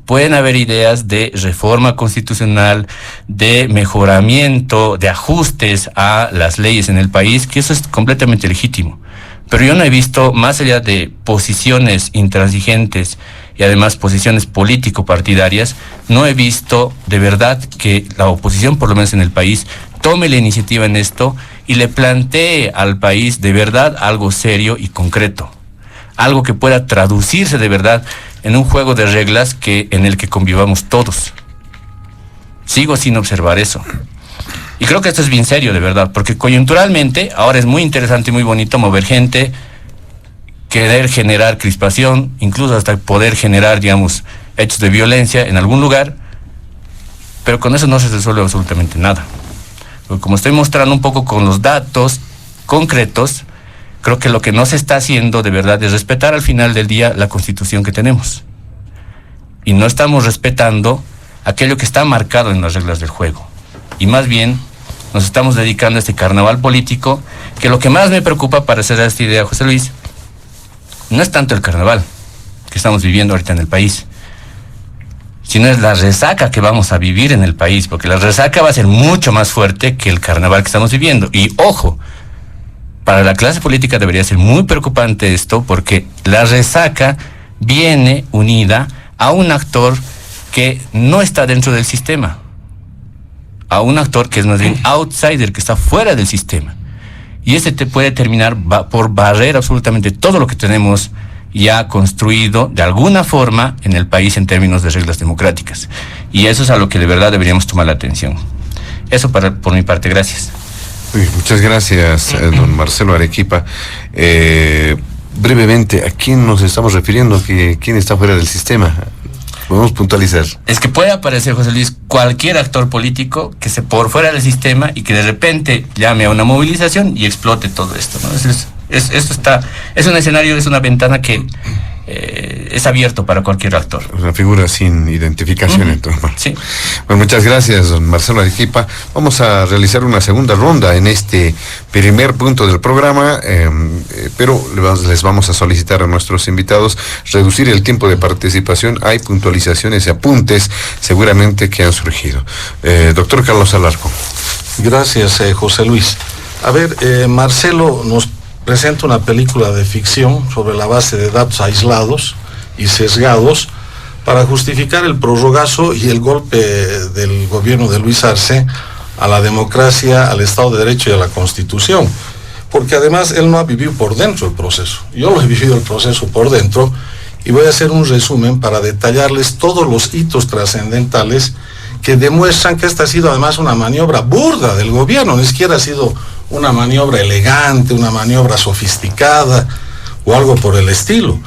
pueden haber ideas de reforma constitucional, de mejoramiento, de ajustes a las leyes en el país, que eso es completamente legítimo. Pero yo no he visto, más allá de posiciones intransigentes y además posiciones político-partidarias, no he visto de verdad que la oposición, por lo menos en el país, tome la iniciativa en esto y le plantee al país de verdad algo serio y concreto. Algo que pueda traducirse de verdad en un juego de reglas en el que convivamos todos. Sigo sin observar eso. Y creo que esto es bien serio, de verdad, porque coyunturalmente ahora es muy interesante y muy bonito mover gente, querer generar crispación, incluso hasta poder generar, digamos, hechos de violencia en algún lugar, pero con eso no se resuelve absolutamente nada. Porque como estoy mostrando un poco con los datos concretos, creo que lo que no se está haciendo de verdad es respetar al final del día la Constitución que tenemos. Y no estamos respetando aquello que está marcado en las reglas del juego. Y más bien nos estamos dedicando a este carnaval político, que lo que más me preocupa, para hacer esta idea, José Luis, no es tanto el carnaval que estamos viviendo ahorita en el país, sino es la resaca que vamos a vivir en el país, porque la resaca va a ser mucho más fuerte que el carnaval que estamos viviendo. Y ojo, para la clase política debería ser muy preocupante esto, porque la resaca viene unida a un actor que no está dentro del sistema, a un actor que es más bien outsider, que está fuera del sistema. Y este te puede terminar por barrer absolutamente todo lo que tenemos ya construido de alguna forma en el país en términos de reglas democráticas. Y eso es a lo que de verdad deberíamos tomar la atención. Eso por mi parte, gracias. Muchas gracias, don Marcelo Arequipa. Brevemente, ¿a quién nos estamos refiriendo? ¿Quién está fuera del sistema? Podemos puntualizar. Es que puede aparecer, José Luis, cualquier actor político que se por fuera del sistema y que de repente llame a una movilización y explote todo esto, ¿no? Es un escenario, es una ventana que es abierto para cualquier actor. Una figura sin identificación, entonces. Sí. Bueno, muchas gracias, don Marcelo Arequipa. Vamos a realizar una segunda ronda en este primer punto del programa, pero les vamos a solicitar a nuestros invitados reducir el tiempo de participación. Hay puntualizaciones y apuntes seguramente que han surgido. Doctor Carlos Alarco. Gracias, José Luis. A ver, Marcelo nos presenta una película de ficción sobre la base de datos aislados y sesgados para justificar el prorrogazo y el golpe del gobierno de Luis Arce a la democracia, al Estado de Derecho y a la Constitución. Porque además él no ha vivido por dentro el proceso. Yo lo he vivido el proceso por dentro y voy a hacer un resumen para detallarles todos los hitos trascendentales que demuestran que esta ha sido además una maniobra burda del gobierno, ni siquiera ha sido una maniobra elegante, una maniobra sofisticada o algo por el estilo.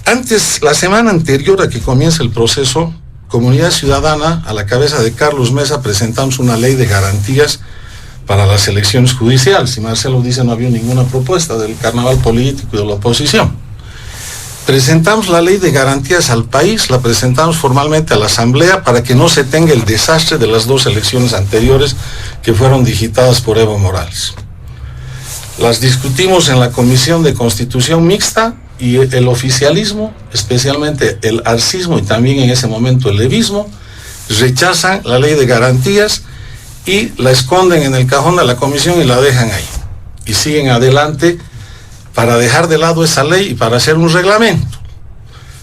Antes, la semana anterior a que comience el proceso, Comunidad Ciudadana, a la cabeza de Carlos Mesa, presentamos una ley de garantías para las elecciones judiciales. Y Marcelo dice no había ninguna propuesta del carnaval político y de la oposición. Presentamos la ley de garantías al país, la presentamos formalmente a la Asamblea para que no se tenga el desastre de las 2 elecciones anteriores que fueron digitadas por Evo Morales. Las discutimos en la Comisión de Constitución Mixta y el oficialismo, especialmente el arcismo y también en ese momento el levismo, rechazan la ley de garantías y la esconden en el cajón de la comisión y la dejan ahí. Y siguen adelante para dejar de lado esa ley y para hacer un reglamento.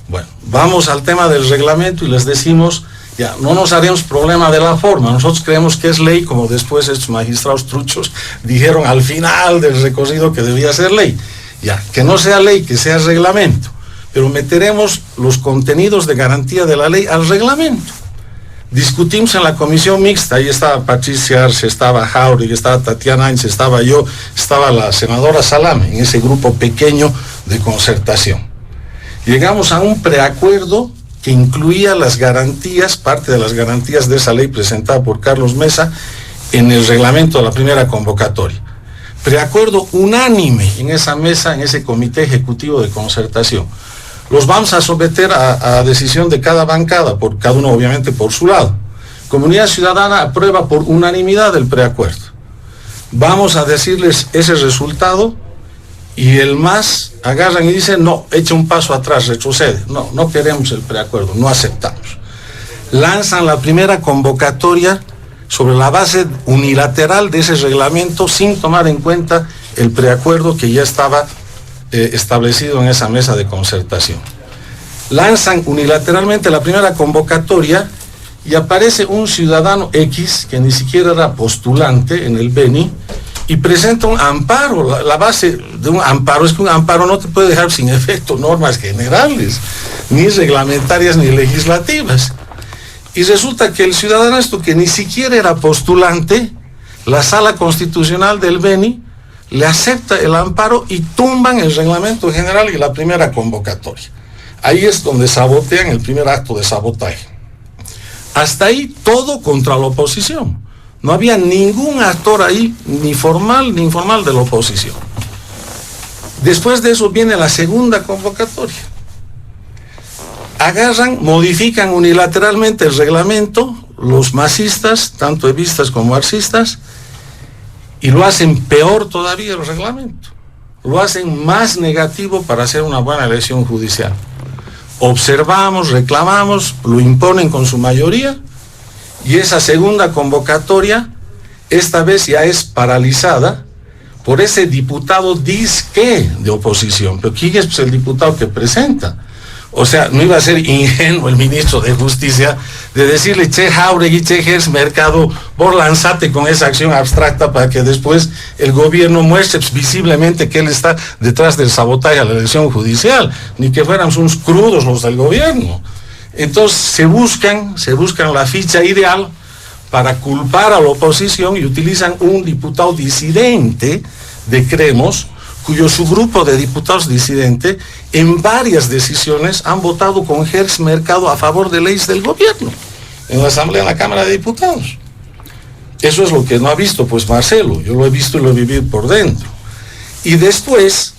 Bueno, vamos al tema del reglamento y les decimos, ya, no nos haremos problema de la forma, nosotros creemos que es ley, como después estos magistrados truchos dijeron al final del recorrido que debía ser ley. Ya, que no sea ley, que sea reglamento, pero meteremos los contenidos de garantía de la ley al reglamento. Discutimos en la comisión mixta, ahí estaba Patricia Arce, estaba Jauregui, estaba Tatiana Áñez, estaba yo, estaba la senadora Salame, en ese grupo pequeño de concertación. Llegamos a un preacuerdo que incluía las garantías, parte de las garantías de esa ley presentada por Carlos Mesa, en el reglamento de la primera convocatoria. Preacuerdo unánime en esa mesa, en ese comité ejecutivo de concertación. Los vamos a someter a decisión de cada bancada, por cada uno obviamente por su lado. Comunidad Ciudadana aprueba por unanimidad el preacuerdo. Vamos a decirles ese resultado y el MAS agarran y dicen, no, echa un paso atrás, retrocede. No, no queremos el preacuerdo, no aceptamos. Lanzan la primera convocatoria sobre la base unilateral de ese reglamento sin tomar en cuenta el preacuerdo que ya estaba establecido en esa mesa de concertación. Lanzan unilateralmente la primera convocatoria y aparece un ciudadano X que ni siquiera era postulante en el Beni y presenta un amparo. La base de un amparo es que un amparo no te puede dejar sin efecto normas generales, ni reglamentarias ni legislativas. Y resulta que el ciudadano esto que ni siquiera era postulante, la Sala Constitucional del Beni le acepta el amparo y tumban el reglamento general y la primera convocatoria. Ahí es donde sabotean el primer acto de sabotaje. Hasta ahí todo contra la oposición. No había ningún actor ahí, ni formal ni informal, de la oposición. Después de eso viene la segunda convocatoria. Agarran, modifican unilateralmente el reglamento, los masistas, tanto evistas como arcistas, y lo hacen peor todavía el reglamento. Lo hacen más negativo para hacer una buena elección judicial. Observamos, reclamamos, lo imponen con su mayoría, y esa segunda convocatoria, esta vez ya es paralizada por ese diputado disque de oposición. Pero ¿quién es el diputado que presenta? O sea, no iba a ser ingenuo el ministro de Justicia de decirle, che Jauregui, che Gers Mercado, vos lanzate con esa acción abstracta para que después el gobierno muestre visiblemente que él está detrás del sabotaje a la elección judicial, ni que fuéramos unos crudos los del gobierno. Entonces se buscan la ficha ideal para culpar a la oposición y utilizan un diputado disidente de Cremos, cuyo subgrupo de diputados disidentes en varias decisiones han votado con Gers Mercado a favor de leyes del gobierno en la Asamblea, en la Cámara de Diputados. Eso es lo que no ha visto pues Marcelo, yo lo he visto y lo he vivido por dentro. Y después,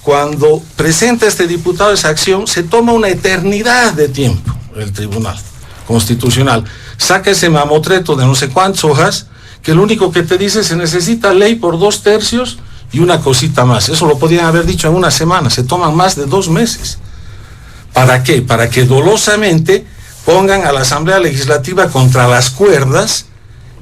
cuando presenta este diputado esa acción, se toma una eternidad de tiempo el Tribunal Constitucional. Saca ese mamotreto de no sé cuántas hojas, que lo único que te dice se necesita ley por 2/3 y una cosita más. Eso lo podían haber dicho en una semana, se toman más de 2 meses. ¿Para qué? Para que dolosamente pongan a la Asamblea Legislativa contra las cuerdas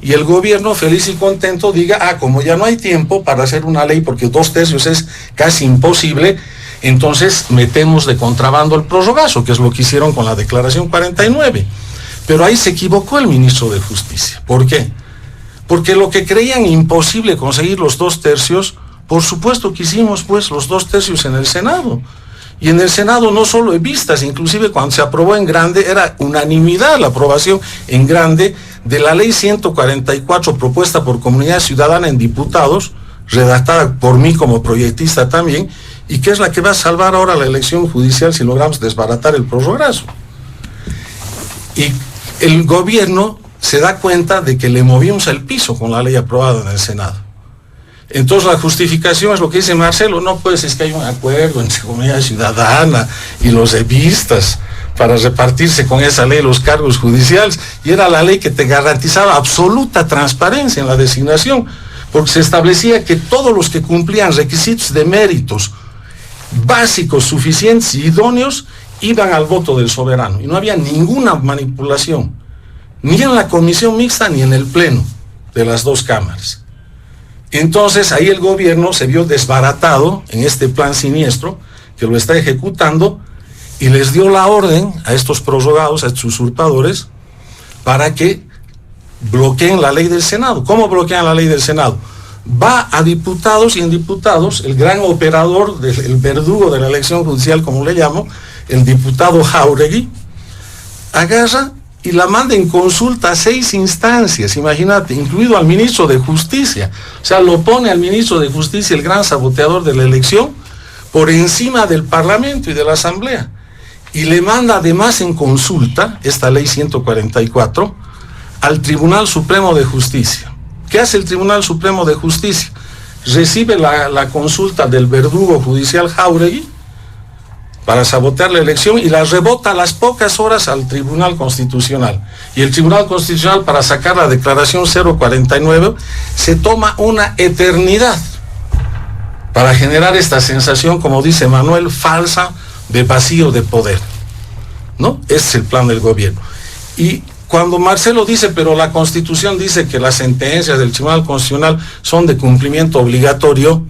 y el gobierno feliz y contento diga, como ya no hay tiempo para hacer una ley porque 2/3 es casi imposible, entonces metemos de contrabando el prorrogazo, que es lo que hicieron con la declaración 49. Pero ahí se equivocó el ministro de Justicia. ¿Por qué? Porque lo que creían imposible conseguir los 2/3, por supuesto que hicimos pues los 2/3 en el Senado. Y en el Senado no solo evistas, inclusive cuando se aprobó en grande, era unanimidad la aprobación en grande de la ley 144 propuesta por Comunidad Ciudadana en diputados, redactada por mí como proyectista también, y que es la que va a salvar ahora la elección judicial si logramos desbaratar el prorrogazo. Y el gobierno se da cuenta de que le movimos el piso con la ley aprobada en el Senado. Entonces la justificación es lo que dice Marcelo, no pues es que hay un acuerdo entre Comunidad Ciudadana y los evistas para repartirse con esa ley los cargos judiciales, y era la ley que te garantizaba absoluta transparencia en la designación, porque se establecía que todos los que cumplían requisitos de méritos básicos, suficientes y idóneos, iban al voto del soberano, y no había ninguna manipulación, ni en la comisión mixta ni en el pleno de las dos cámaras. Entonces ahí el gobierno se vio desbaratado en este plan siniestro, que lo está ejecutando, y les dio la orden a estos prorrogados, a estos usurpadores, para que bloqueen la ley del Senado. ¿Cómo bloquean la ley del Senado? Va a diputados, y en diputados el gran operador, el verdugo de la elección judicial, como le llamo, el diputado Jáuregui, agarra y la manda en consulta a 6 instancias, imagínate, incluido al ministro de Justicia. O sea, lo pone al ministro de Justicia, el gran saboteador de la elección, por encima del Parlamento y de la Asamblea. Y le manda además en consulta esta ley 144 al Tribunal Supremo de Justicia. ¿Qué hace el Tribunal Supremo de Justicia? Recibe la consulta del verdugo judicial Jáuregui para sabotear la elección y la rebota a las pocas horas al Tribunal Constitucional. Y el Tribunal Constitucional, para sacar la declaración 049, se toma una eternidad para generar esta sensación, como dice Manuel, falsa de vacío de poder, ¿no? Ese es el plan del gobierno. Y cuando Marcelo dice, pero la Constitución dice que las sentencias del Tribunal Constitucional son de cumplimiento obligatorio,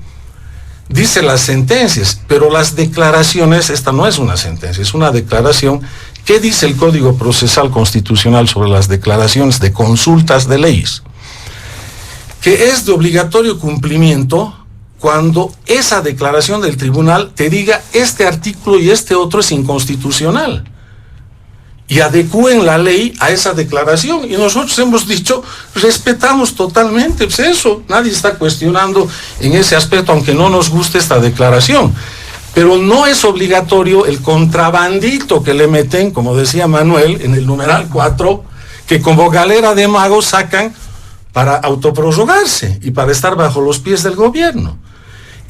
dice las sentencias, pero las declaraciones, esta no es una sentencia, es una declaración. ¿Qué dice el Código Procesal Constitucional sobre las declaraciones de consultas de leyes? Que es de obligatorio cumplimiento cuando esa declaración del tribunal te diga este artículo y este otro es inconstitucional, y adecúen la ley a esa declaración. Y nosotros hemos dicho, respetamos totalmente pues eso, nadie está cuestionando en ese aspecto, aunque no nos guste esta declaración. Pero no es obligatorio el contrabandito que le meten, como decía Manuel, en el numeral 4, que como galera de magos sacan para autoprorrogarse y para estar bajo los pies del gobierno.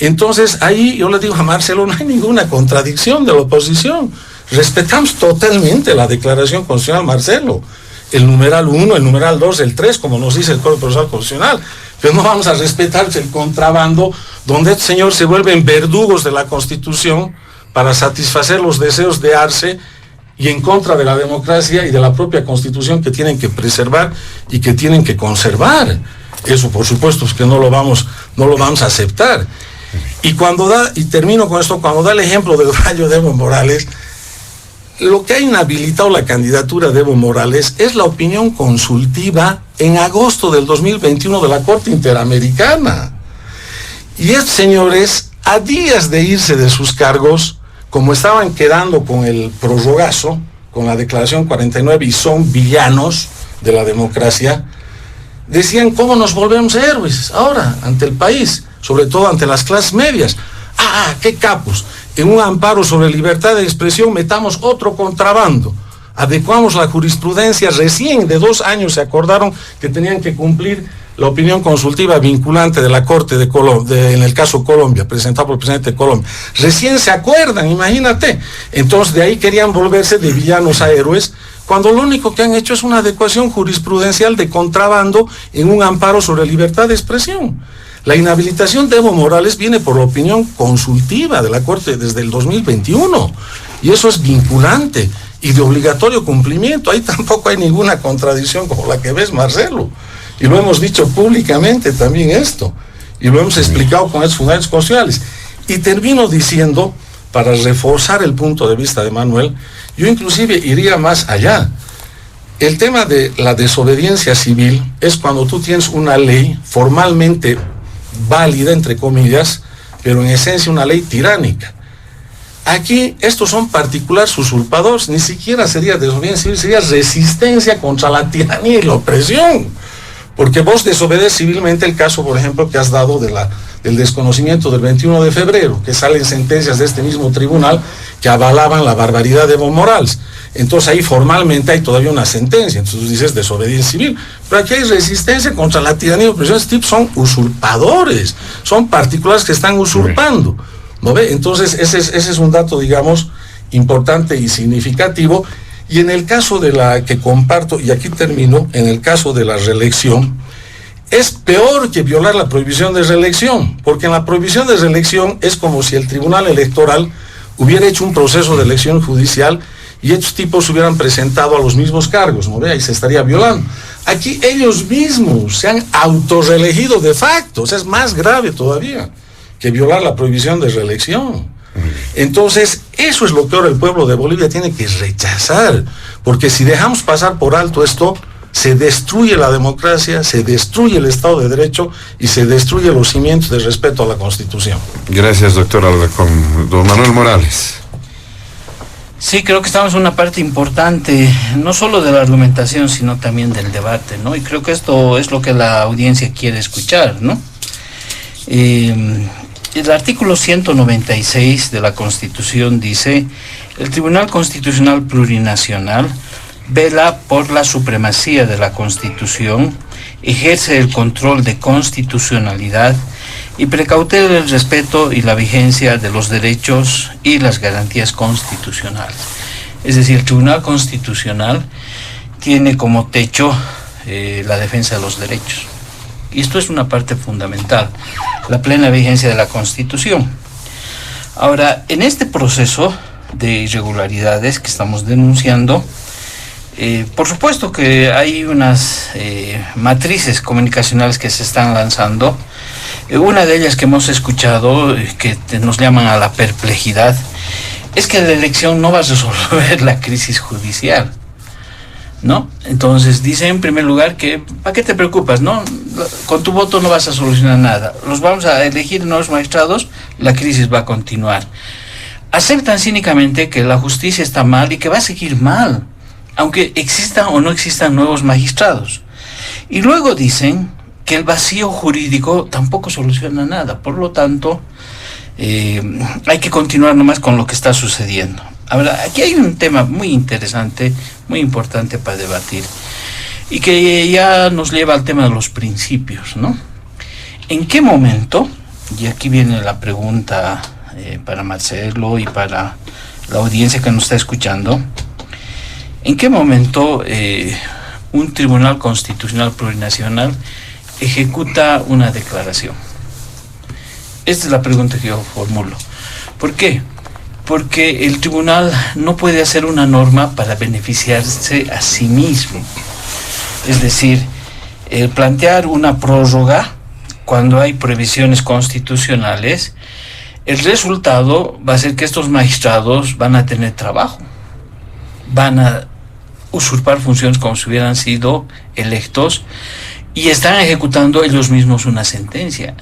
Entonces ahí yo le digo a Marcelo, no hay ninguna contradicción de la oposición. Respetamos totalmente la declaración constitucional, Marcelo. El numeral 1, el numeral 2, el 3, como nos dice el Código Procesal Constitucional. Pero no vamos a respetar el contrabando, donde estos señores se vuelven verdugos de la Constitución para satisfacer los deseos de Arce y en contra de la democracia y de la propia Constitución, que tienen que preservar y que tienen que conservar. Eso, por supuesto, es que no lo vamos a aceptar. Y termino con esto, cuando da el ejemplo del rayo de Evo Morales, lo que ha inhabilitado la candidatura de Evo Morales es la opinión consultiva en agosto del 2021 de la Corte Interamericana. Y estos señores, a días de irse de sus cargos, como estaban quedando con el prorrogazo, con la declaración 49, y son villanos de la democracia, decían, ¿cómo nos volvemos héroes ahora ante el país? Sobre todo ante las clases medias. ¡Ah, qué capos! En un amparo sobre libertad de expresión metamos otro contrabando. Adecuamos la jurisprudencia, recién de 2 años se acordaron que tenían que cumplir la opinión consultiva vinculante de la Corte en el caso Colombia, presentado por el presidente de Colombia. Recién se acuerdan, imagínate. Entonces de ahí querían volverse de villanos a héroes, cuando lo único que han hecho es una adecuación jurisprudencial de contrabando en un amparo sobre libertad de expresión. La inhabilitación de Evo Morales viene por la opinión consultiva de la Corte desde el 2021, y eso es vinculante y de obligatorio cumplimiento. Ahí tampoco hay ninguna contradicción como la que ves, Marcelo, y lo hemos dicho públicamente también esto, y lo hemos explicado con estos fundamentos constitucionales. Y termino diciendo, para reforzar el punto de vista de Manuel, yo inclusive iría más allá. El tema de la desobediencia civil es cuando tú tienes una ley formalmente válida, entre comillas, pero en esencia una ley tiránica. Aquí estos son particulares usurpadores, ni siquiera sería desobediencia civil, sería resistencia contra la tiranía y la opresión. Porque vos desobedeces civilmente el caso, por ejemplo, que has dado del desconocimiento del 21 de febrero, que salen sentencias de este mismo tribunal que avalaban la barbaridad de Evo Morales. Entonces ahí formalmente hay todavía una sentencia, entonces dices desobediencia civil, pero aquí hay resistencia contra la tiranía y opresión. Este tipo son usurpadores, son particulares que están usurpando, ¿no ve? Entonces ese es un dato, digamos, importante y significativo. Y en el caso de la que comparto, y aquí termino, en el caso de la reelección, es peor que violar la prohibición de reelección, porque en la prohibición de reelección es como si el Tribunal Electoral hubiera hecho un proceso de elección judicial y estos tipos se hubieran presentado a los mismos cargos, ¿no ve? Ahí se estaría violando. Aquí ellos mismos se han autorreelegido de facto, o sea, es más grave todavía que violar la prohibición de reelección. Entonces, eso es lo que ahora el pueblo de Bolivia tiene que rechazar, porque si dejamos pasar por alto esto, se destruye la democracia, se destruye el Estado de Derecho y se destruye los cimientos de respeto a la Constitución. Gracias, doctor Alarcón. Don Manuel Morales. Sí, creo que estamos en una parte importante, no solo de la argumentación, sino también del debate, ¿no? Y creo que esto es lo que la audiencia quiere escuchar, ¿no? El artículo 196 de la Constitución dice: el Tribunal Constitucional Plurinacional vela por la supremacía de la Constitución, ejerce el control de constitucionalidad y precautela el respeto y la vigencia de los derechos y las garantías constitucionales. Es decir, el Tribunal Constitucional tiene como techo la defensa de los derechos. Y esto es una parte fundamental, la plena vigencia de la Constitución. Ahora, en este proceso de irregularidades que estamos denunciando, por supuesto que hay unas matrices comunicacionales que se están lanzando. Una de ellas que hemos escuchado, que nos llaman a la perplejidad, es que la elección no va a resolver la crisis judicial, ¿no? Entonces dice en primer lugar que ¿para qué te preocupas? ¿No? Con tu voto no vas a solucionar nada. Los vamos a elegir nuevos magistrados, la crisis va a continuar. Aceptan cínicamente que la justicia está mal y que va a seguir mal, aunque existan o no existan nuevos magistrados. Y luego dicen que el vacío jurídico tampoco soluciona nada. Por lo tanto, hay que continuar nomás con lo que está sucediendo. Ahora, aquí hay un tema muy interesante, muy importante para debatir, y que ya nos lleva al tema de los principios, ¿no? ¿En qué momento, y aquí viene la pregunta para Marcelo y para la audiencia que nos está escuchando, ¿en qué momento un Tribunal Constitucional Plurinacional ejecuta una declaración? Esta es la pregunta que yo formulo. ¿Por qué? Porque el tribunal no puede hacer una norma para beneficiarse a sí mismo. Es decir, plantear una prórroga cuando hay prohibiciones constitucionales, el resultado va a ser que estos magistrados van a tener trabajo, van a usurpar funciones como si hubieran sido electos, y están ejecutando ellos mismos una sentencia.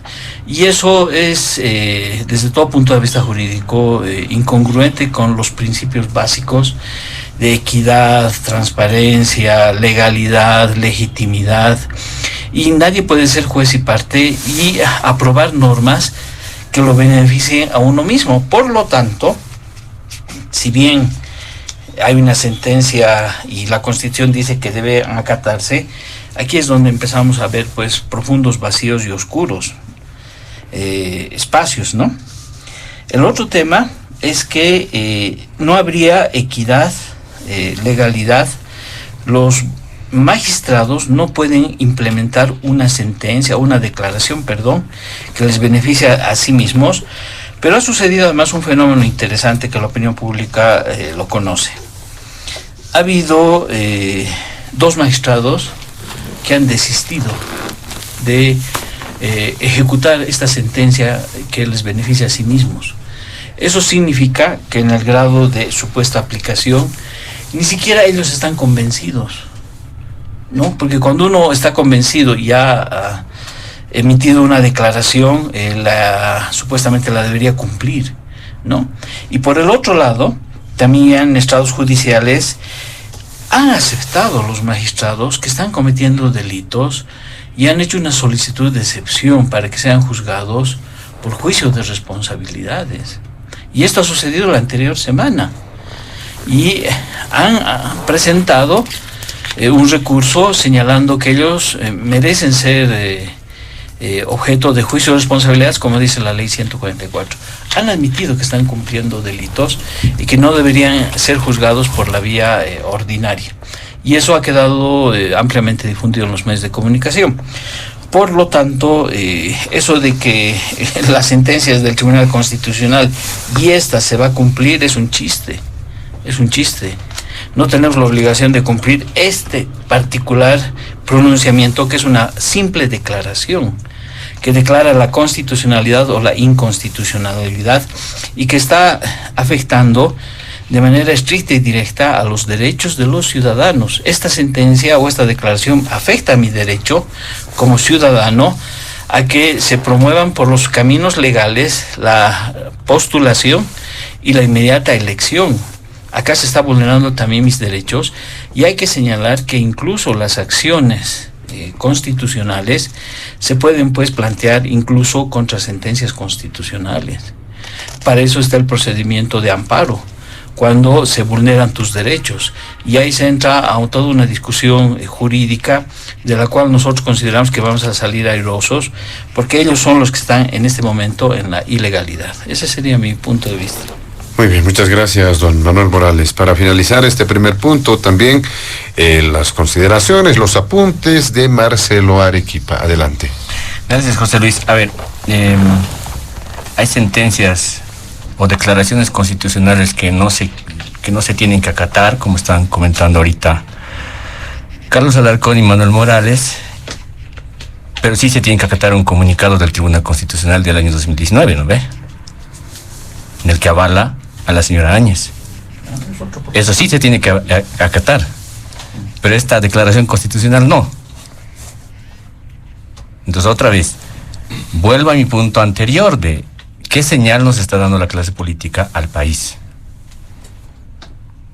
Y eso es, desde todo punto de vista jurídico, incongruente con los principios básicos de equidad, transparencia, legalidad, legitimidad. Y nadie puede ser juez y parte y aprobar normas que lo beneficien a uno mismo. Por lo tanto, si bien hay una sentencia y la Constitución dice que debe acatarse, aquí es donde empezamos a ver pues profundos vacíos y oscuros espacios, ¿no? El otro tema es que no habría equidad, legalidad. Los magistrados no pueden implementar una sentencia, una declaración, que les beneficia a sí mismos, pero ha sucedido además un fenómeno interesante que la opinión pública lo conoce. Ha habido 2 magistrados que han desistido de ejecutar esta sentencia que les beneficia a sí mismos. Eso significa que en el grado de supuesta aplicación ni siquiera ellos están convencidos, ¿no? Porque cuando uno está convencido y ha emitido una declaración, supuestamente la debería cumplir, ¿no? Y por el otro lado, también estrados judiciales han aceptado los magistrados que están cometiendo delitos y han hecho una solicitud de excepción para que sean juzgados por juicio de responsabilidades. Y esto ha sucedido la anterior semana. Y han presentado un recurso señalando que ellos merecen ser objeto de juicio de responsabilidades, como dice la ley 144. Han admitido que están cumpliendo delitos y que no deberían ser juzgados por la vía ordinaria. Y eso ha quedado ampliamente difundido en los medios de comunicación. Por lo tanto, eso de que las sentencias del Tribunal Constitucional y esta se va a cumplir es un chiste. Es un chiste. No tenemos la obligación de cumplir este particular pronunciamiento, que es una simple declaración que declara la constitucionalidad o la inconstitucionalidad y que está afectando de manera estricta y directa a los derechos de los ciudadanos. Esta sentencia o esta declaración afecta a mi derecho como ciudadano a que se promuevan por los caminos legales la postulación y la inmediata elección. Acá se está vulnerando también mis derechos y hay que señalar que incluso las acciones constitucionales se pueden pues plantear incluso contra sentencias constitucionales. Para eso está el procedimiento de amparo, cuando se vulneran tus derechos, y ahí se entra a toda una discusión jurídica de la cual nosotros consideramos que vamos a salir airosos, porque ellos son los que están en este momento en la ilegalidad. Ese sería mi punto de vista. Muy bien, muchas gracias, don Manuel Morales. Para finalizar este primer punto, también las consideraciones, los apuntes de Marcelo Arequipa. Adelante. Gracias, José Luis. A ver, hay sentencias o declaraciones constitucionales que no se tienen que acatar, como están comentando ahorita Carlos Alarcón y Manuel Morales, pero sí se tiene que acatar un comunicado del Tribunal Constitucional del año 2019, ¿no ve? En el que avala a la señora Áñez. Eso sí se tiene que acatar, pero esta declaración constitucional no. Entonces, otra vez, vuelvo a mi punto anterior de qué señal nos está dando la clase política al país.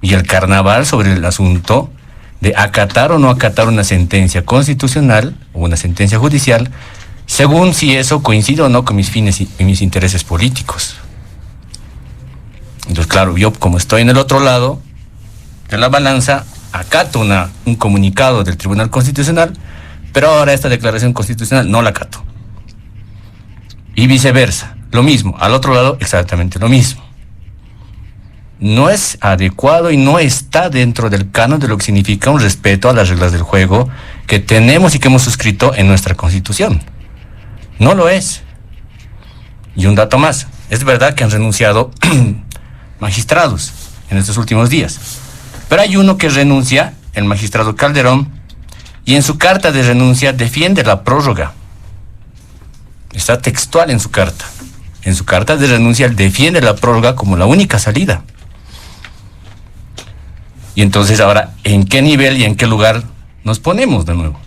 Y el carnaval sobre el asunto de acatar o no acatar una sentencia constitucional o una sentencia judicial, según si eso coincide o no con mis fines y mis intereses políticos. Entonces, claro, yo como estoy en el otro lado de la balanza, acato un comunicado del Tribunal Constitucional, pero ahora esta declaración constitucional no la acato. Y viceversa, lo mismo, al otro lado exactamente lo mismo. No es adecuado y no está dentro del canon de lo que significa un respeto a las reglas del juego que tenemos y que hemos suscrito en nuestra Constitución. No lo es. Y un dato más, es verdad que han renunciado magistrados en estos últimos días, pero hay uno que renuncia, el magistrado Calderón, y en su carta de renuncia defiende la prórroga. Está textual en su carta. En su carta de renuncia defiende la prórroga como la única salida. Y entonces ahora, ¿en qué nivel y en qué lugar nos ponemos de nuevo?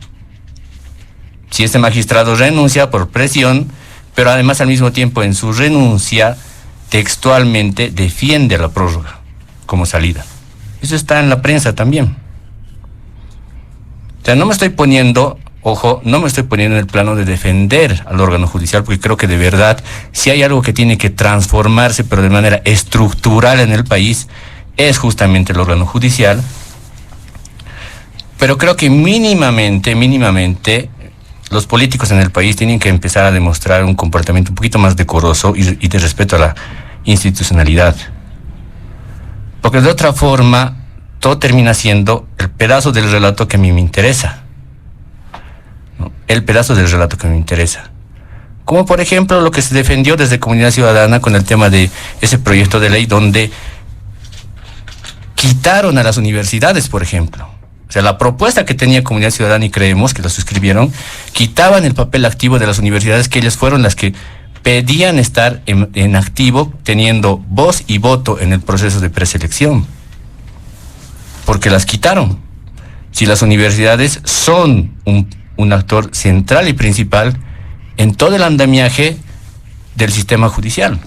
Si este magistrado renuncia por presión, pero además al mismo tiempo en su renuncia textualmente defiende la prórroga como salida. Eso está en la prensa también. O sea, no me estoy poniendo, ojo, no me estoy poniendo en el plano de defender al órgano judicial, porque creo que de verdad, si hay algo que tiene que transformarse, pero de manera estructural en el país, es justamente el órgano judicial. Pero creo que mínimamente, los políticos en el país tienen que empezar a demostrar un comportamiento un poquito más decoroso y de respeto a la institucionalidad. Porque de otra forma, todo termina siendo el pedazo del relato que a mí me interesa. ¿No? El pedazo del relato que me interesa. Como por ejemplo lo que se defendió desde Comunidad Ciudadana con el tema de ese proyecto de ley donde quitaron a las universidades, por ejemplo. O sea, la propuesta que tenía Comunidad Ciudadana, y creemos que la suscribieron, quitaban el papel activo de las universidades, que ellas fueron las que pedían estar en activo, teniendo voz y voto en el proceso de preselección. Porque las quitaron. Si las universidades son un actor central y principal en todo el andamiaje del sistema judicial.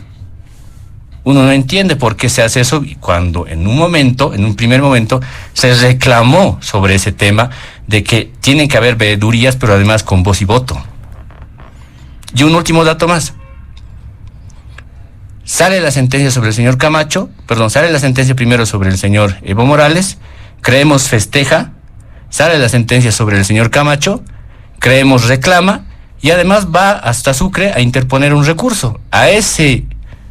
Uno no entiende por qué se hace eso cuando en un primer momento, se reclamó sobre ese tema de que tienen que haber veedurías, pero además con voz y voto. Y un último dato más. Sale la sentencia sobre el señor sale la sentencia primero sobre el señor Evo Morales, Creemos festeja, sale la sentencia sobre el señor Camacho, Creemos reclama, y además va hasta Sucre a interponer un recurso a ese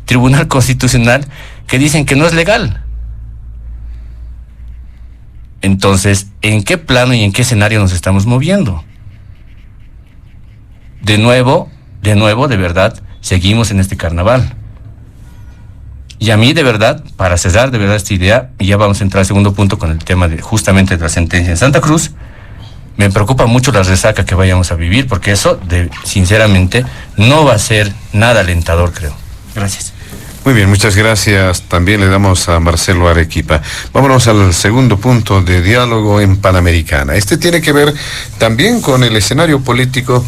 Tribunal Constitucional que dicen que no es legal. Entonces, ¿en qué plano y en qué escenario nos estamos moviendo? De nuevo, de verdad, seguimos en este carnaval. Y a mí, de verdad, para cerrar de verdad esta idea, y ya vamos a entrar al segundo punto con el tema de justamente de la sentencia en Santa Cruz, me preocupa mucho la resaca que vayamos a vivir, porque eso, sinceramente, no va a ser nada alentador, creo. Gracias. Muy bien, muchas gracias. También le damos a Marcelo Arequipa. Vámonos al segundo punto de diálogo en Panamericana. Este tiene que ver también con el escenario político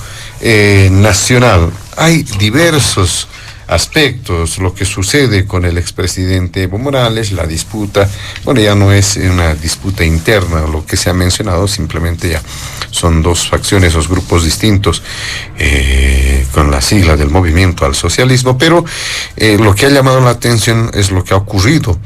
nacional. Hay diversos aspectos, lo que sucede con el expresidente Evo Morales, la disputa, bueno, ya no es una disputa interna, lo que se ha mencionado, simplemente ya son dos facciones, dos grupos distintos, con la sigla del Movimiento al Socialismo, pero lo que ha llamado la atención es lo que ha ocurrido,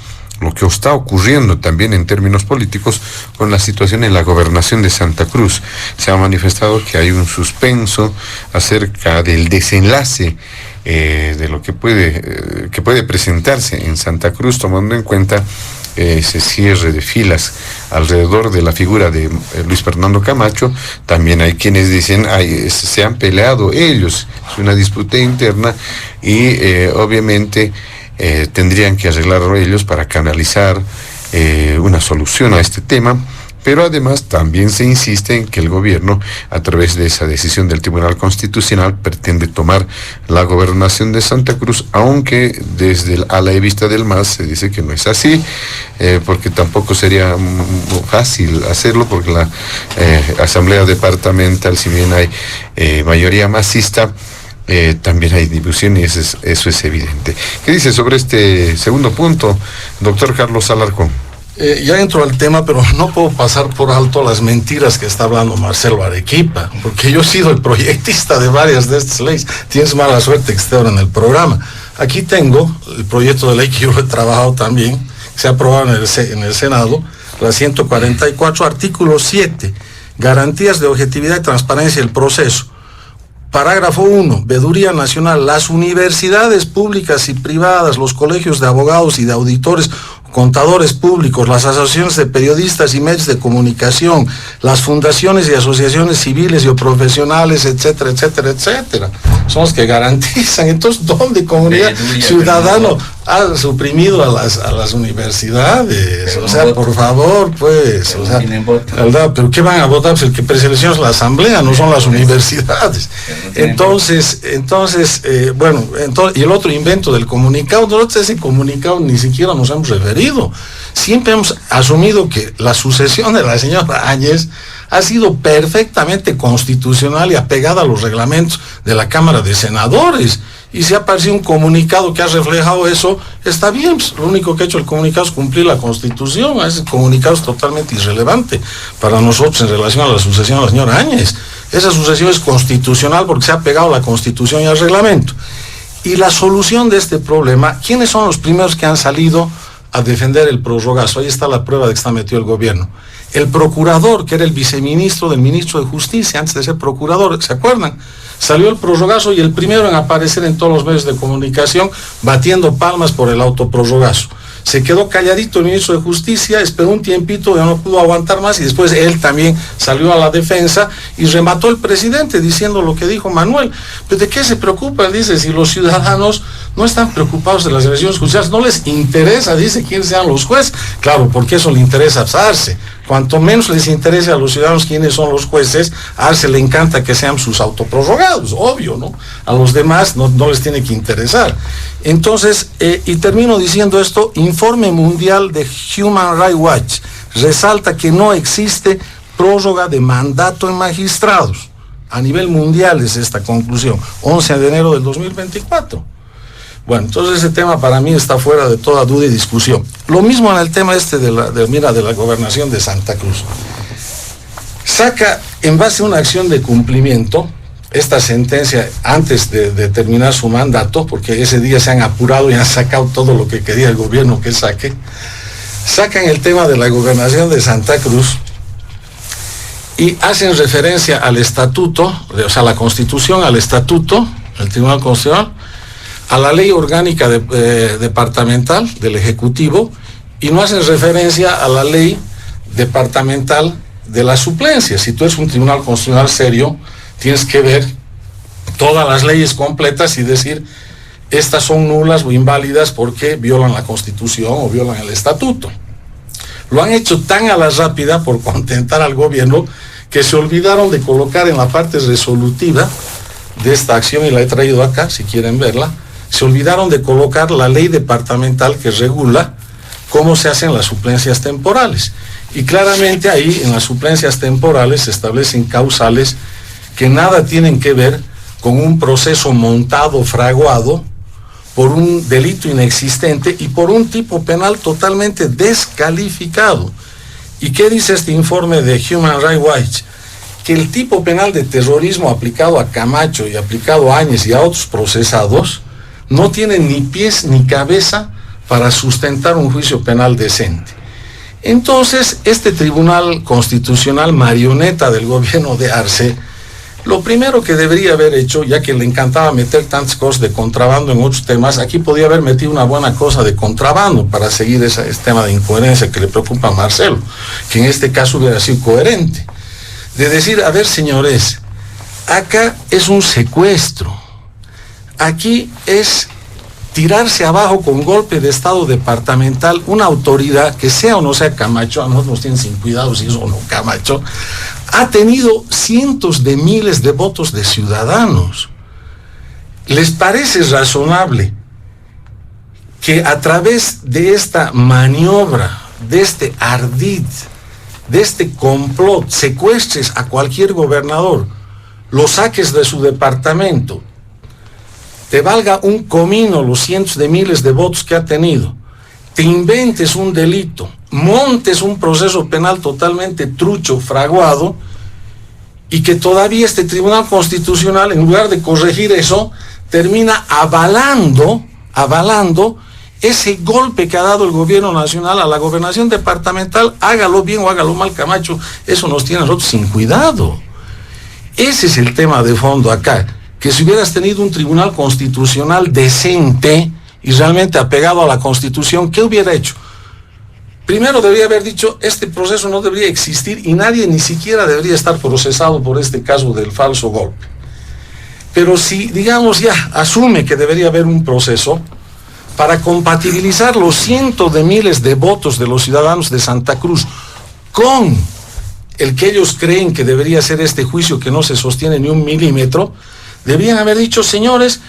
lo que está ocurriendo también en términos políticos con la situación en la gobernación de Santa Cruz. Se ha manifestado que hay un suspenso acerca del desenlace de lo que puede presentarse en Santa Cruz, tomando en cuenta ese cierre de filas alrededor de la figura de Luis Fernando Camacho. También hay quienes dicen se han peleado ellos, es una disputa interna y obviamente tendrían que arreglarlo ellos para canalizar una solución a este tema. Pero además también se insiste en que el gobierno, a través de esa decisión del Tribunal Constitucional, pretende tomar la gobernación de Santa Cruz, aunque desde el ala de vista del MAS se dice que no es así, porque tampoco sería fácil hacerlo, porque la Asamblea Departamental, si bien hay mayoría masista, también hay división y eso es evidente. ¿Qué dice sobre este segundo punto, doctor Carlos Alarcón? Ya entro al tema, pero no puedo pasar por alto las mentiras que está hablando Marcelo Arequipa, porque yo he sido el proyectista de varias de estas leyes. Tienes mala suerte que esté ahora en el programa. Aquí tengo el proyecto de ley que yo lo he trabajado también, que se ha aprobado en el Senado, la 144, artículo 7, garantías de objetividad y transparencia del proceso. Parágrafo 1, Veeduría Nacional, las universidades públicas y privadas, los colegios de abogados y de auditores, contadores públicos, las asociaciones de periodistas y medios de comunicación, las fundaciones y asociaciones civiles y profesionales, etcétera, etcétera, etcétera. Son los que garantizan. Entonces, ¿dónde comunidad ciudadano ha suprimido a las universidades? O sea, por favor, pues, o sea, ¿verdad? ¿Pero qué van a votar? Pues el que preselecciona es la asamblea, no son las universidades. Entonces, bueno, y el otro invento del comunicado, nosotros ese comunicado ni siquiera nos hemos referido. Siempre hemos asumido que la sucesión de la señora Áñez ha sido perfectamente constitucional y apegada a los reglamentos de la Cámara de Senadores. Y si ha aparecido un comunicado que ha reflejado eso, está bien. Pues, lo único que ha hecho el comunicado es cumplir la Constitución. Ese comunicado es totalmente irrelevante para nosotros en relación a la sucesión de la señora Áñez. Esa sucesión es constitucional porque se ha pegado a la Constitución y al reglamento. Y la solución de este problema, ¿quiénes son los primeros que han salido a defender el prorrogazo? Ahí está la prueba de que está metido el gobierno. El procurador, que era el viceministro del ministro de Justicia, antes de ser procurador, ¿se acuerdan? Salió el prorrogazo y el primero en aparecer en todos los medios de comunicación batiendo palmas por el autoprorrogazo. Se quedó calladito el ministro de Justicia, esperó un tiempito, ya no pudo aguantar más y después él también salió a la defensa y remató el presidente diciendo lo que dijo Manuel. ¿Pero de qué se preocupan? Dice, si los ciudadanos no están preocupados de las elecciones judiciales, no les interesa, dice, quiénes sean los jueces. Claro, porque eso le interesa a Arce. Cuanto menos les interese a los ciudadanos quiénes son los jueces, a Arce le encanta que sean sus autoprorrogados, obvio, ¿no? A los demás no les tiene que interesar. Entonces, y termino diciendo esto, Informe Mundial de Human Rights Watch resalta que no existe prórroga de mandato en magistrados. A nivel mundial es esta conclusión, 11 de enero del 2024. Bueno, entonces ese tema para mí está fuera de toda duda y discusión. Lo mismo en el tema de la gobernación de Santa Cruz. Saca, en base a una acción de cumplimiento, esta sentencia antes de terminar su mandato, porque ese día se han apurado y han sacado todo lo que quería el gobierno que sacan el tema de la gobernación de Santa Cruz y hacen referencia al estatuto, o sea, la Constitución, al estatuto, el Tribunal Constitucional, a la ley orgánica departamental del Ejecutivo, y no hacen referencia a la ley departamental de la suplencia. Si tú eres un tribunal constitucional serio, tienes que ver todas las leyes completas y decir, estas son nulas o inválidas porque violan la Constitución o violan el estatuto. Lo han hecho tan a la rápida por contentar al gobierno que se olvidaron de colocar en la parte resolutiva de esta acción, y la he traído acá si quieren verla, se olvidaron de colocar la ley departamental que regula cómo se hacen las suplencias temporales. Y claramente ahí en las suplencias temporales se establecen causales que nada tienen que ver con un proceso montado, fraguado, por un delito inexistente y por un tipo penal totalmente descalificado. ¿Y qué dice este informe de Human Rights Watch? Que el tipo penal de terrorismo aplicado a Camacho y aplicado a Áñez y a otros procesados no tiene ni pies ni cabeza para sustentar un juicio penal decente. Entonces, este Tribunal Constitucional marioneta del gobierno de Arce, lo primero que debería haber hecho, ya que le encantaba meter tantas cosas de contrabando en otros temas, aquí podía haber metido una buena cosa de contrabando para seguir ese tema de incoherencia que le preocupa a Marcelo, que en este caso hubiera sido coherente. De decir, a ver señores, acá es un secuestro, aquí es tirarse abajo con golpe de estado departamental una autoridad, que sea o no sea Camacho, a nosotros nos tienen sin cuidado si es o no Camacho, ha tenido cientos de miles de votos de ciudadanos. ¿Les parece razonable que a través de esta maniobra, de este ardid, de este complot, secuestres a cualquier gobernador, lo saques de su departamento, te valga un comino los cientos de miles de votos que ha tenido, te inventes un delito, montes un proceso penal totalmente trucho, fraguado, y que todavía este Tribunal Constitucional, en lugar de corregir eso, termina avalando ese golpe que ha dado el gobierno nacional a la gobernación departamental? Hágalo bien o hágalo mal, Camacho, eso nos tiene a nosotros sin cuidado. Ese es el tema de fondo acá, que si hubieras tenido un Tribunal Constitucional decente y realmente apegado a la Constitución, ¿qué hubiera hecho? Primero debería haber dicho, este proceso no debería existir y nadie ni siquiera debería estar procesado por este caso del falso golpe. Pero si, digamos, ya asume que debería haber un proceso para compatibilizar los cientos de miles de votos de los ciudadanos de Santa Cruz con el que ellos creen que debería ser este juicio que no se sostiene ni un milímetro, deberían haber dicho, señores,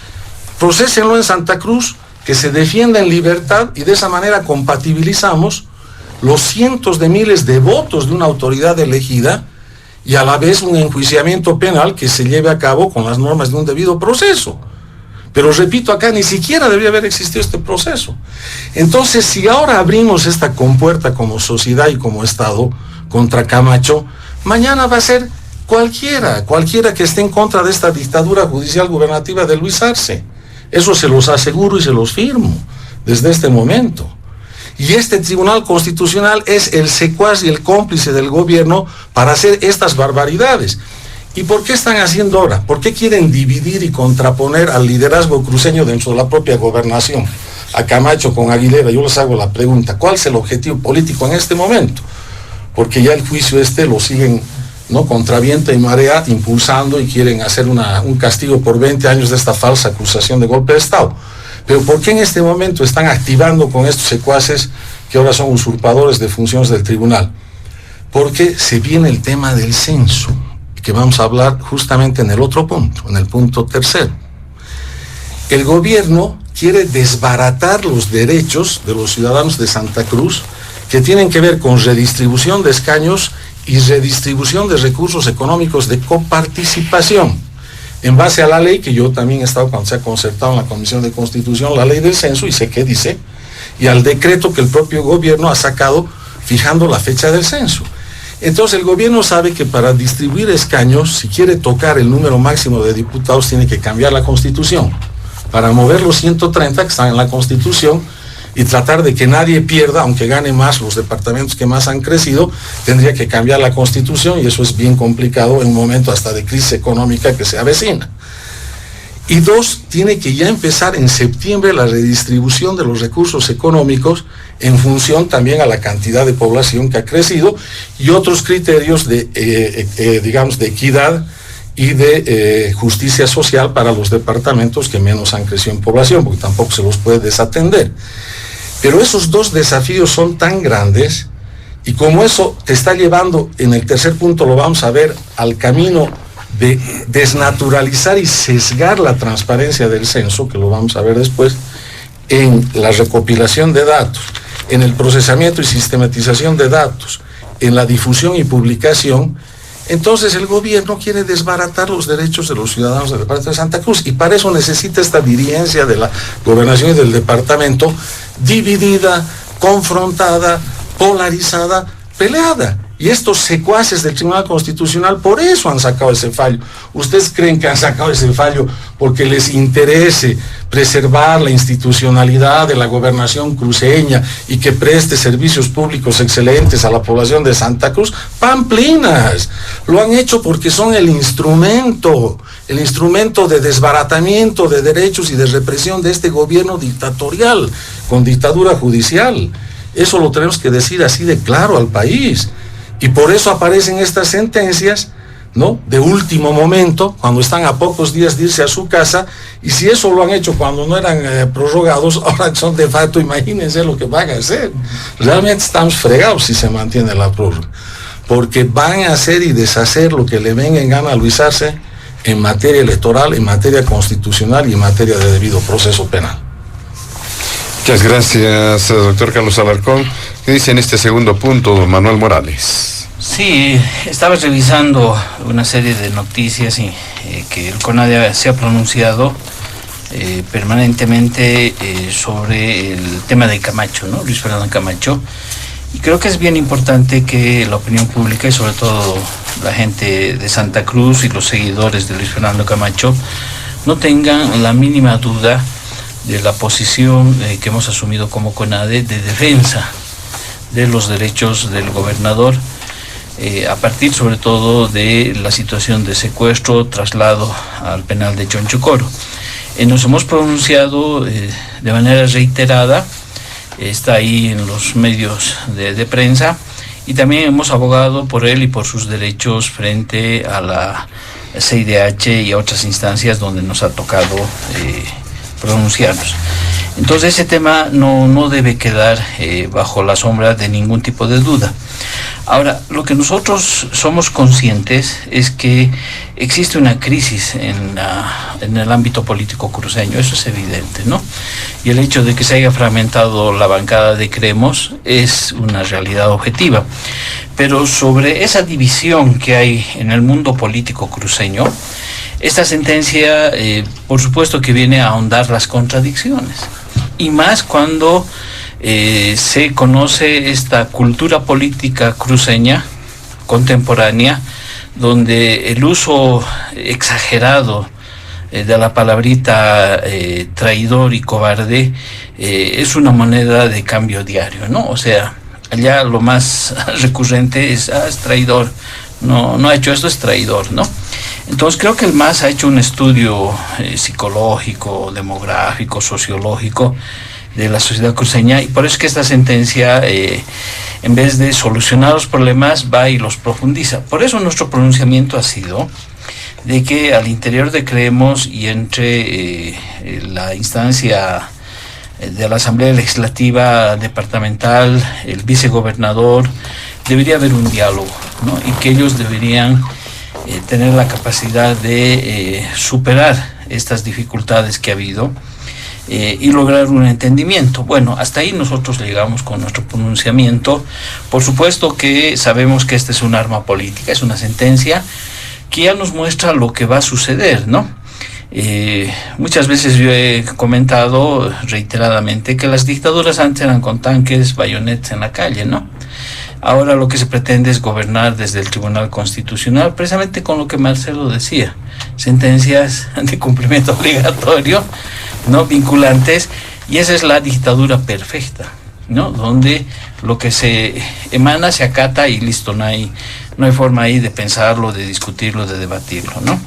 procesenlo en Santa Cruz, que se defienda en libertad, y de esa manera compatibilizamos los cientos de miles de votos de una autoridad elegida y a la vez un enjuiciamiento penal que se lleve a cabo con las normas de un debido proceso. Pero repito, acá ni siquiera debería haber existido este proceso. Entonces, si ahora abrimos esta compuerta como sociedad y como Estado contra Camacho, mañana va a ser cualquiera que esté en contra de esta dictadura judicial gubernativa de Luis Arce. Eso se los aseguro y se los firmo desde este momento. Y este Tribunal Constitucional es el secuaz y el cómplice del gobierno para hacer estas barbaridades. ¿Y por qué están haciendo ahora? ¿Por qué quieren dividir y contraponer al liderazgo cruceño dentro de la propia gobernación? A Camacho con Aguilera, yo les hago la pregunta, ¿cuál es el objetivo político en este momento? Porque ya el juicio lo siguen, ¿no?, contra viento y marea, impulsando y quieren hacer un castigo por 20 años de esta falsa acusación de golpe de Estado. Pero ¿por qué en este momento están activando con estos secuaces que ahora son usurpadores de funciones del tribunal? Porque se viene el tema del censo, que vamos a hablar justamente en el otro punto, en el punto tercero. El gobierno quiere desbaratar los derechos de los ciudadanos de Santa Cruz que tienen que ver con redistribución de escaños y redistribución de recursos económicos de coparticipación. en base a la ley, que yo también he estado cuando se ha concertado en la Comisión de Constitución, la ley del censo, y sé qué dice, y al decreto que el propio gobierno ha sacado fijando la fecha del censo. Entonces el gobierno sabe que para distribuir escaños, si quiere tocar el número máximo de diputados, tiene que cambiar la Constitución. Para mover los 130 que están en la Constitución y tratar de que nadie pierda, aunque gane más los departamentos que más han crecido, tendría que cambiar la Constitución, y eso es bien complicado en un momento hasta de crisis económica que se avecina. Y dos, tiene que ya empezar en septiembre la redistribución de los recursos económicos en función también a la cantidad de población que ha crecido y otros criterios de, digamos, de equidad y de justicia social para los departamentos que menos han crecido en población, porque tampoco se los puede desatender. Pero esos dos desafíos son tan grandes, y como eso te está llevando, en el tercer punto lo vamos a ver, al camino de desnaturalizar y sesgar la transparencia del censo, que lo vamos a ver después, en la recopilación de datos, en el procesamiento y sistematización de datos, en la difusión y publicación. Entonces el gobierno quiere desbaratar los derechos de los ciudadanos del departamento de Santa Cruz, y para eso necesita esta dirigencia de la gobernación y del departamento dividida, confrontada, polarizada, peleada. Y estos secuaces del Tribunal Constitucional por eso han sacado ese fallo. ¿Ustedes creen que han sacado ese fallo porque les interese preservar la institucionalidad de la gobernación cruceña y que preste servicios públicos excelentes a la población de Santa Cruz? ¡Pamplinas! Lo han hecho porque son el instrumento de desbaratamiento de derechos y de represión de este gobierno dictatorial, con dictadura judicial. Eso lo tenemos que decir así de claro al país. Y por eso aparecen estas sentencias, ¿no?, de último momento, cuando están a pocos días de irse a su casa, y si eso lo han hecho cuando no eran prorrogados, ahora son de facto, imagínense lo que van a hacer. Realmente estamos fregados si se mantiene la prórroga, porque van a hacer y deshacer lo que le venga en gana a Luis Arce en materia electoral, en materia constitucional y en materia de debido proceso penal. Muchas gracias, doctor Carlos Alarcón. ¿Qué dice en este segundo punto, don Manuel Morales? Sí, estaba revisando una serie de noticias y que el CONADE se ha pronunciado permanentemente sobre el tema de Camacho, ¿no? Luis Fernando Camacho. Y creo que es bien importante que la opinión pública y sobre todo la gente de Santa Cruz y los seguidores de Luis Fernando Camacho no tengan la mínima duda de la posición que hemos asumido como CONADE de defensa de los derechos del gobernador, a partir sobre todo de la situación de secuestro, traslado al penal de Chonchocoro. Nos hemos pronunciado de manera reiterada, está ahí en los medios de prensa, y también hemos abogado por él y por sus derechos frente a la CIDH y a otras instancias donde nos ha tocado pronunciarnos. Entonces ese tema no debe quedar bajo la sombra de ningún tipo de duda. Ahora, lo que nosotros somos conscientes es que existe una crisis en el ámbito político cruceño, eso es evidente, ¿no? Y el hecho de que se haya fragmentado la bancada de Creemos es una realidad objetiva. Pero sobre esa división que hay en el mundo político cruceño, esta sentencia, por supuesto que viene a ahondar las contradicciones, y más cuando se conoce esta cultura política cruceña contemporánea, donde el uso exagerado de la palabrita traidor y cobarde es una moneda de cambio diario, ¿no? O sea, allá lo más recurrente es traidor, no ha hecho esto, es traidor, ¿no? Entonces creo que el MAS ha hecho un estudio psicológico, demográfico, sociológico de la sociedad cruceña, y por eso es que esta sentencia, en vez de solucionar los problemas, va y los profundiza. Por eso nuestro pronunciamiento ha sido de que al interior de Creemos y entre la instancia de la Asamblea Legislativa Departamental, el vicegobernador, debería haber un diálogo, ¿no? Y que ellos deberían tener la capacidad de superar estas dificultades que ha habido y lograr un entendimiento. Bueno, hasta ahí nosotros llegamos con nuestro pronunciamiento. Por supuesto que sabemos que esta es un arma política, es una sentencia que ya nos muestra lo que va a suceder, ¿no? Muchas veces yo he comentado reiteradamente que las dictaduras antes eran con tanques, bayonetas en la calle, ¿no? Ahora lo que se pretende es gobernar desde el Tribunal Constitucional, precisamente con lo que Marcelo decía, sentencias de cumplimiento obligatorio, no vinculantes, y esa es la dictadura perfecta, ¿no? Donde lo que se emana se acata y listo, no hay forma ahí de pensarlo, de discutirlo, de debatirlo, ¿no?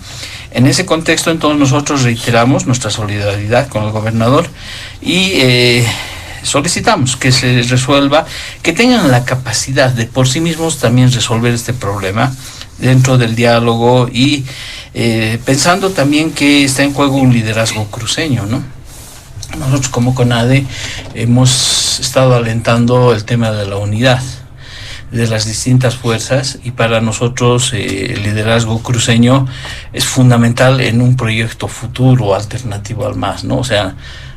En ese contexto, entonces, nosotros reiteramos nuestra solidaridad con el gobernador y solicitamos que se resuelva, que tengan la capacidad de por sí mismos también resolver este problema dentro del diálogo y pensando también que está en juego un liderazgo cruceño, ¿no? Nosotros como CONADE hemos estado alentando el tema de la unidad de las distintas fuerzas y para nosotros el liderazgo cruceño es fundamental en un proyecto futuro alternativo al MAS, ¿no? O sea,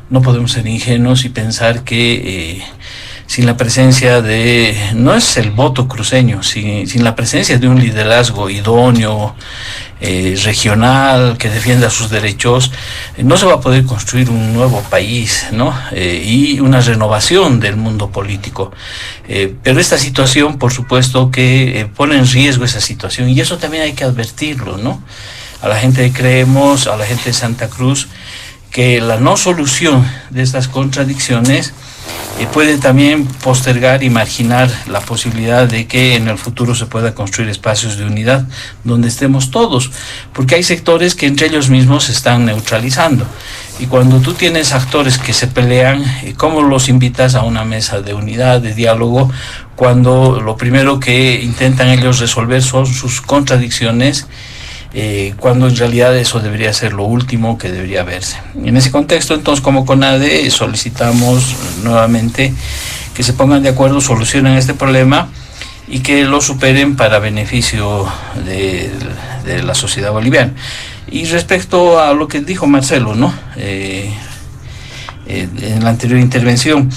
no podemos ser ingenuos y pensar que sin la presencia no es el voto cruceño, sin la presencia de un liderazgo idóneo, regional, que defienda sus derechos, no se va a poder construir un nuevo país, ¿no? Y una renovación del mundo político. Pero esta situación, por supuesto, que pone en riesgo esa situación, y eso también hay que advertirlo, ¿no? A la gente de Creemos, a la gente de Santa Cruz, que la no solución de estas contradicciones puede también postergar y marginar la posibilidad de que en el futuro se pueda construir espacios de unidad donde estemos todos, porque hay sectores que entre ellos mismos se están neutralizando, y cuando tú tienes actores que se pelean, ¿cómo los invitas a una mesa de unidad, de diálogo, cuando lo primero que intentan ellos resolver son sus contradicciones, cuando en realidad eso debería ser lo último que debería verse? En ese contexto, entonces, como CONADE solicitamos nuevamente que se pongan de acuerdo, solucionen este problema y que lo superen para beneficio de la sociedad boliviana. Y respecto a lo que dijo Marcelo, ¿no? En la anterior intervención,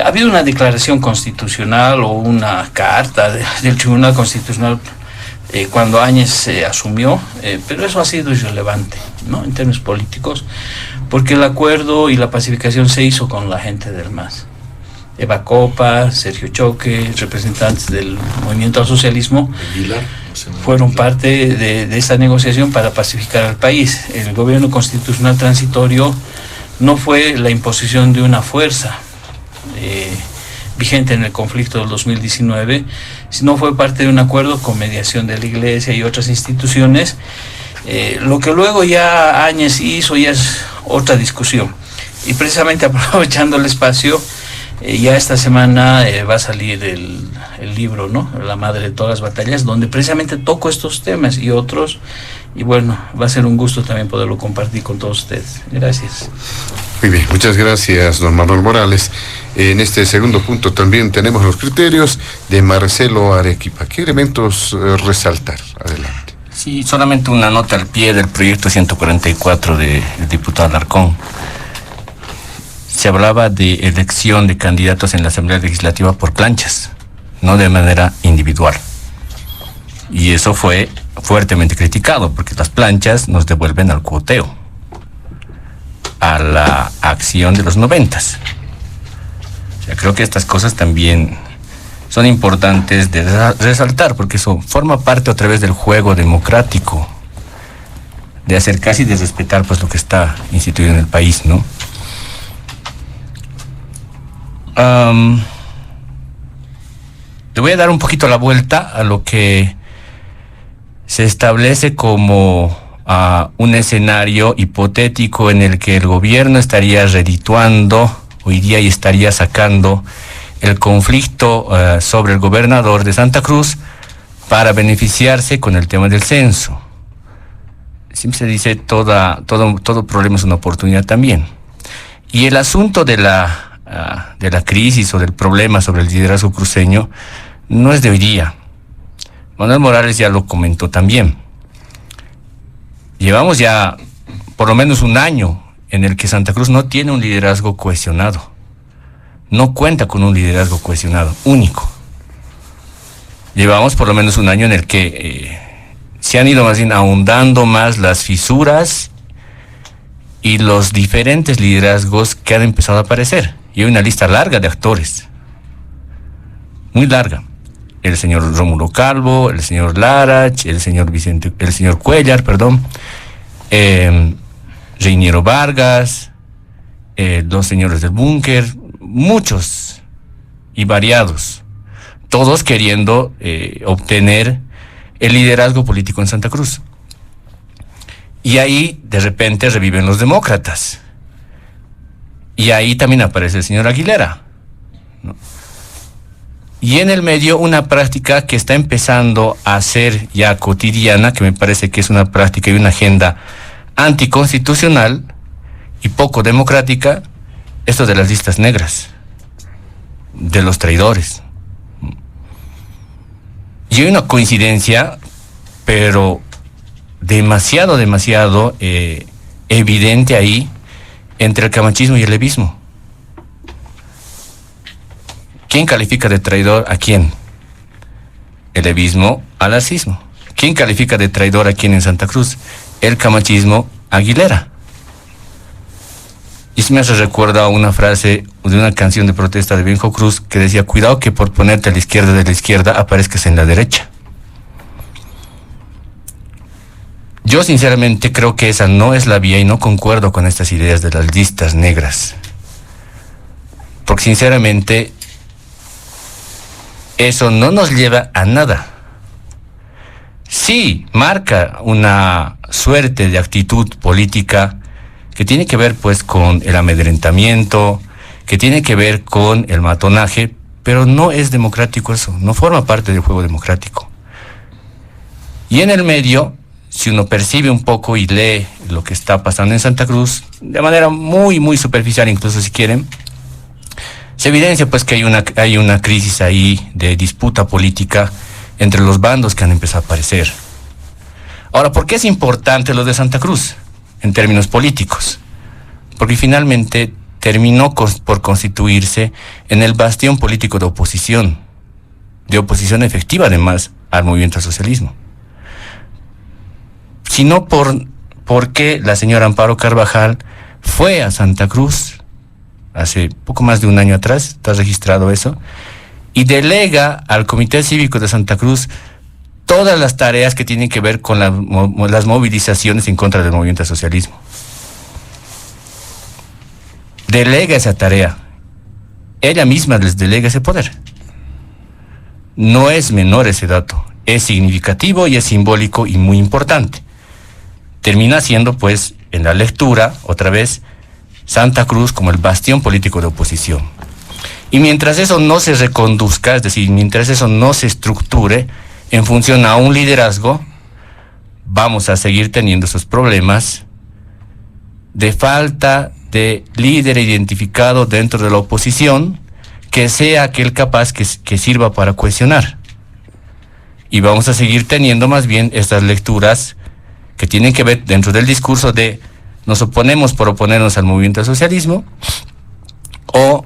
ha habido una declaración constitucional o una carta del Tribunal Constitucional cuando Áñez se asumió, pero eso ha sido irrelevante, ¿no? En términos políticos, porque el acuerdo y la pacificación se hizo con la gente del MAS. Eva Copa, Sergio Choque, representantes del movimiento al socialismo, fueron parte de esta negociación para pacificar al país. El gobierno constitucional transitorio no fue la imposición de una fuerza vigente en el conflicto del 2019, sino fue parte de un acuerdo con mediación de la Iglesia y otras instituciones. Lo que luego ya Áñez hizo ya es otra discusión. Y precisamente aprovechando el espacio, ya esta semana va a salir el libro, ¿no? La madre de todas las batallas, donde precisamente toco estos temas y otros. Y bueno, va a ser un gusto también poderlo compartir con todos ustedes. Gracias. Muy bien, muchas gracias, don Manuel Morales. En este segundo punto también tenemos los criterios de Marcelo Arequipa. ¿Qué elementos resaltar? Adelante. Sí, solamente una nota al pie del proyecto 144 del diputado Alarcón. Se hablaba de elección de candidatos en la Asamblea Legislativa por planchas, no de manera individual. Y eso fue fuertemente criticado, porque las planchas nos devuelven al cuoteo, a la acción de los 90s. O sea, creo que estas cosas también son importantes de resaltar, porque eso forma parte a través del juego democrático, de acercarse y de respetar pues lo que está instituido en el país, ¿no? Le voy a dar un poquito la vuelta a lo que se establece como un escenario hipotético en el que el gobierno estaría redituando hoy día y estaría sacando el conflicto sobre el gobernador de Santa Cruz para beneficiarse con el tema del censo. Siempre se dice todo problema es una oportunidad también. Y el asunto de la crisis o del problema sobre el liderazgo cruceño no es de hoy día. Manuel Morales ya lo comentó también. Llevamos ya por lo menos un año en el que Santa Cruz no tiene un liderazgo cohesionado. No cuenta con un liderazgo cohesionado, único. Llevamos por lo menos un año en el que se han ido más bien ahondando más las fisuras y los diferentes liderazgos que han empezado a aparecer. Y hay una lista larga de actores, muy larga. El señor Rómulo Calvo, el señor Larach, el señor Cuellar, Reiniero Vargas, los señores del búnker, muchos y variados, todos queriendo obtener el liderazgo político en Santa Cruz. Y ahí de repente reviven los demócratas. Y ahí también aparece el señor Aguilera, ¿no? Y en el medio una práctica que está empezando a ser ya cotidiana, que me parece que es una práctica y una agenda anticonstitucional y poco democrática, esto de las listas negras, de los traidores. Y hay una coincidencia, pero demasiado evidente ahí, entre el camachismo y el levismo. ¿Quién califica de traidor a quién? El levismo al arcismo. ¿Quién califica de traidor a quién en Santa Cruz? El camachismo Aguilera. Y se me recuerda a una frase de una canción de protesta de Benjo Cruz que decía: cuidado que por ponerte a la izquierda de la izquierda aparezcas en la derecha. Yo sinceramente creo que esa no es la vía y no concuerdo con estas ideas de las listas negras. Porque sinceramente eso no nos lleva a nada. Sí, marca una suerte de actitud política que tiene que ver pues con el amedrentamiento, que tiene que ver con el matonaje, pero no es democrático eso, no forma parte del juego democrático. Y en el medio, si uno percibe un poco y lee lo que está pasando en Santa Cruz, de manera muy superficial incluso si quieren, se evidencia pues que hay una crisis ahí de disputa política entre los bandos que han empezado a aparecer. Ahora, ¿por qué es importante lo de Santa Cruz en términos políticos? Porque finalmente terminó por constituirse en el bastión político de oposición efectiva además al movimiento al socialismo. Sino por qué la señora Amparo Carvajal fue a Santa Cruz hace poco más de un año atrás, está registrado eso, y delega al Comité Cívico de Santa Cruz todas las tareas que tienen que ver con las movilizaciones en contra del movimiento al socialismo. Delega esa tarea. Ella misma les delega ese poder. No es menor ese dato. Es significativo y es simbólico y muy importante. Termina siendo, pues, en la lectura, otra vez, Santa Cruz como el bastión político de oposición. Y mientras eso no se reconduzca, es decir, mientras eso no se estructure en función a un liderazgo, vamos a seguir teniendo esos problemas de falta de líder identificado dentro de la oposición que sea aquel capaz que sirva para cohesionar. Y vamos a seguir teniendo más bien estas lecturas que tienen que ver dentro del discurso de nos oponemos por oponernos al movimiento al socialismo, o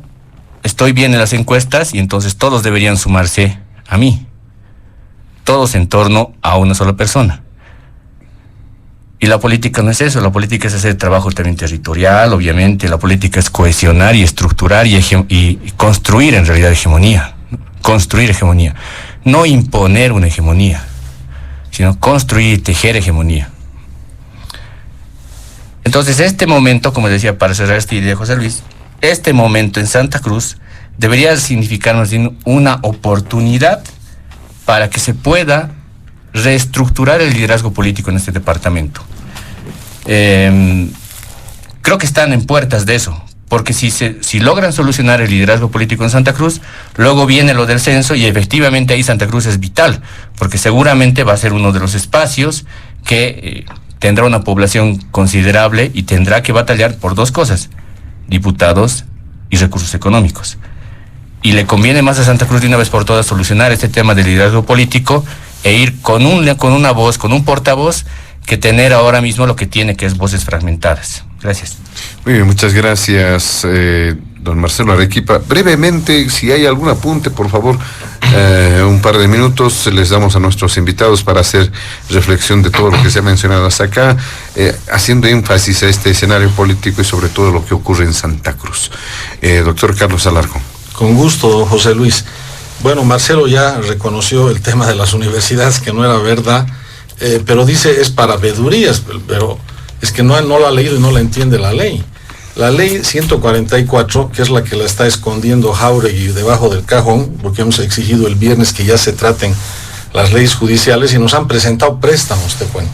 estoy bien en las encuestas y entonces todos deberían sumarse a mí, todos en torno a una sola persona. Y la política no es eso, la política es hacer trabajo también territorial, obviamente, la política es cohesionar y estructurar y construir en realidad hegemonía, construir hegemonía, no imponer una hegemonía, sino construir y tejer hegemonía. Entonces este momento, como decía, para cerrar esta idea, José Luis, este momento en Santa Cruz debería significarnos una oportunidad para que se pueda reestructurar el liderazgo político en este departamento. Creo que están en puertas de eso, porque si logran solucionar el liderazgo político en Santa Cruz, luego viene lo del censo y efectivamente ahí Santa Cruz es vital, porque seguramente va a ser uno de los espacios que tendrá una población considerable y tendrá que batallar por dos cosas: diputados y recursos económicos. Y le conviene más a Santa Cruz de una vez por todas solucionar este tema del liderazgo político e ir con una voz, con un portavoz, que tener ahora mismo lo que tiene, que es voces fragmentadas. Gracias. Muy bien, muchas gracias, don Marcelo Arequipa. Brevemente, si hay algún apunte, por favor, un par de minutos les damos a nuestros invitados para hacer reflexión de todo lo que se ha mencionado hasta acá, haciendo énfasis a este escenario político y sobre todo lo que ocurre en Santa Cruz. Doctor Carlos Alarcón. Con gusto, José Luis. Bueno, Marcelo ya reconoció el tema de las universidades, que no era verdad, pero dice es para vedurías, pero es que no la ha leído y no la entiende la ley. La ley 144, que es la que la está escondiendo Jáuregui debajo del cajón, porque hemos exigido el viernes que ya se traten las leyes judiciales y nos han presentado préstamos, te cuento,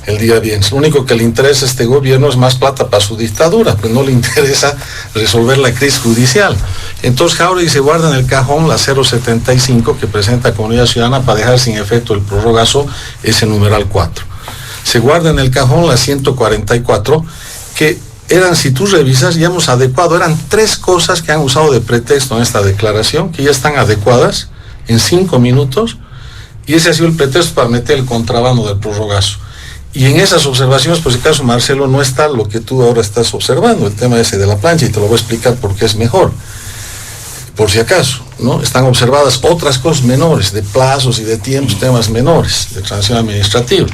el día viernes. Lo único que le interesa a este gobierno es más plata para su dictadura, pues no le interesa resolver la crisis judicial. Entonces Jáuregui se guarda en el cajón la 075 que presenta Comunidad Ciudadana para dejar sin efecto el prorrogazo, ese numeral 4. Se guarda en el cajón la 144 que eran, si tú revisas, ya hemos adecuado, eran 3 cosas que han usado de pretexto en esta declaración, que ya están adecuadas en 5 minutos, y ese ha sido el pretexto para meter el contrabando del prorrogazo. Y en esas observaciones, por si acaso, Marcelo, no está lo que tú ahora estás observando, el tema ese de la plancha, y te lo voy a explicar por qué es mejor. Por si acaso, ¿no? Están observadas otras cosas menores, de plazos y de tiempos, temas menores, de transición administrativa.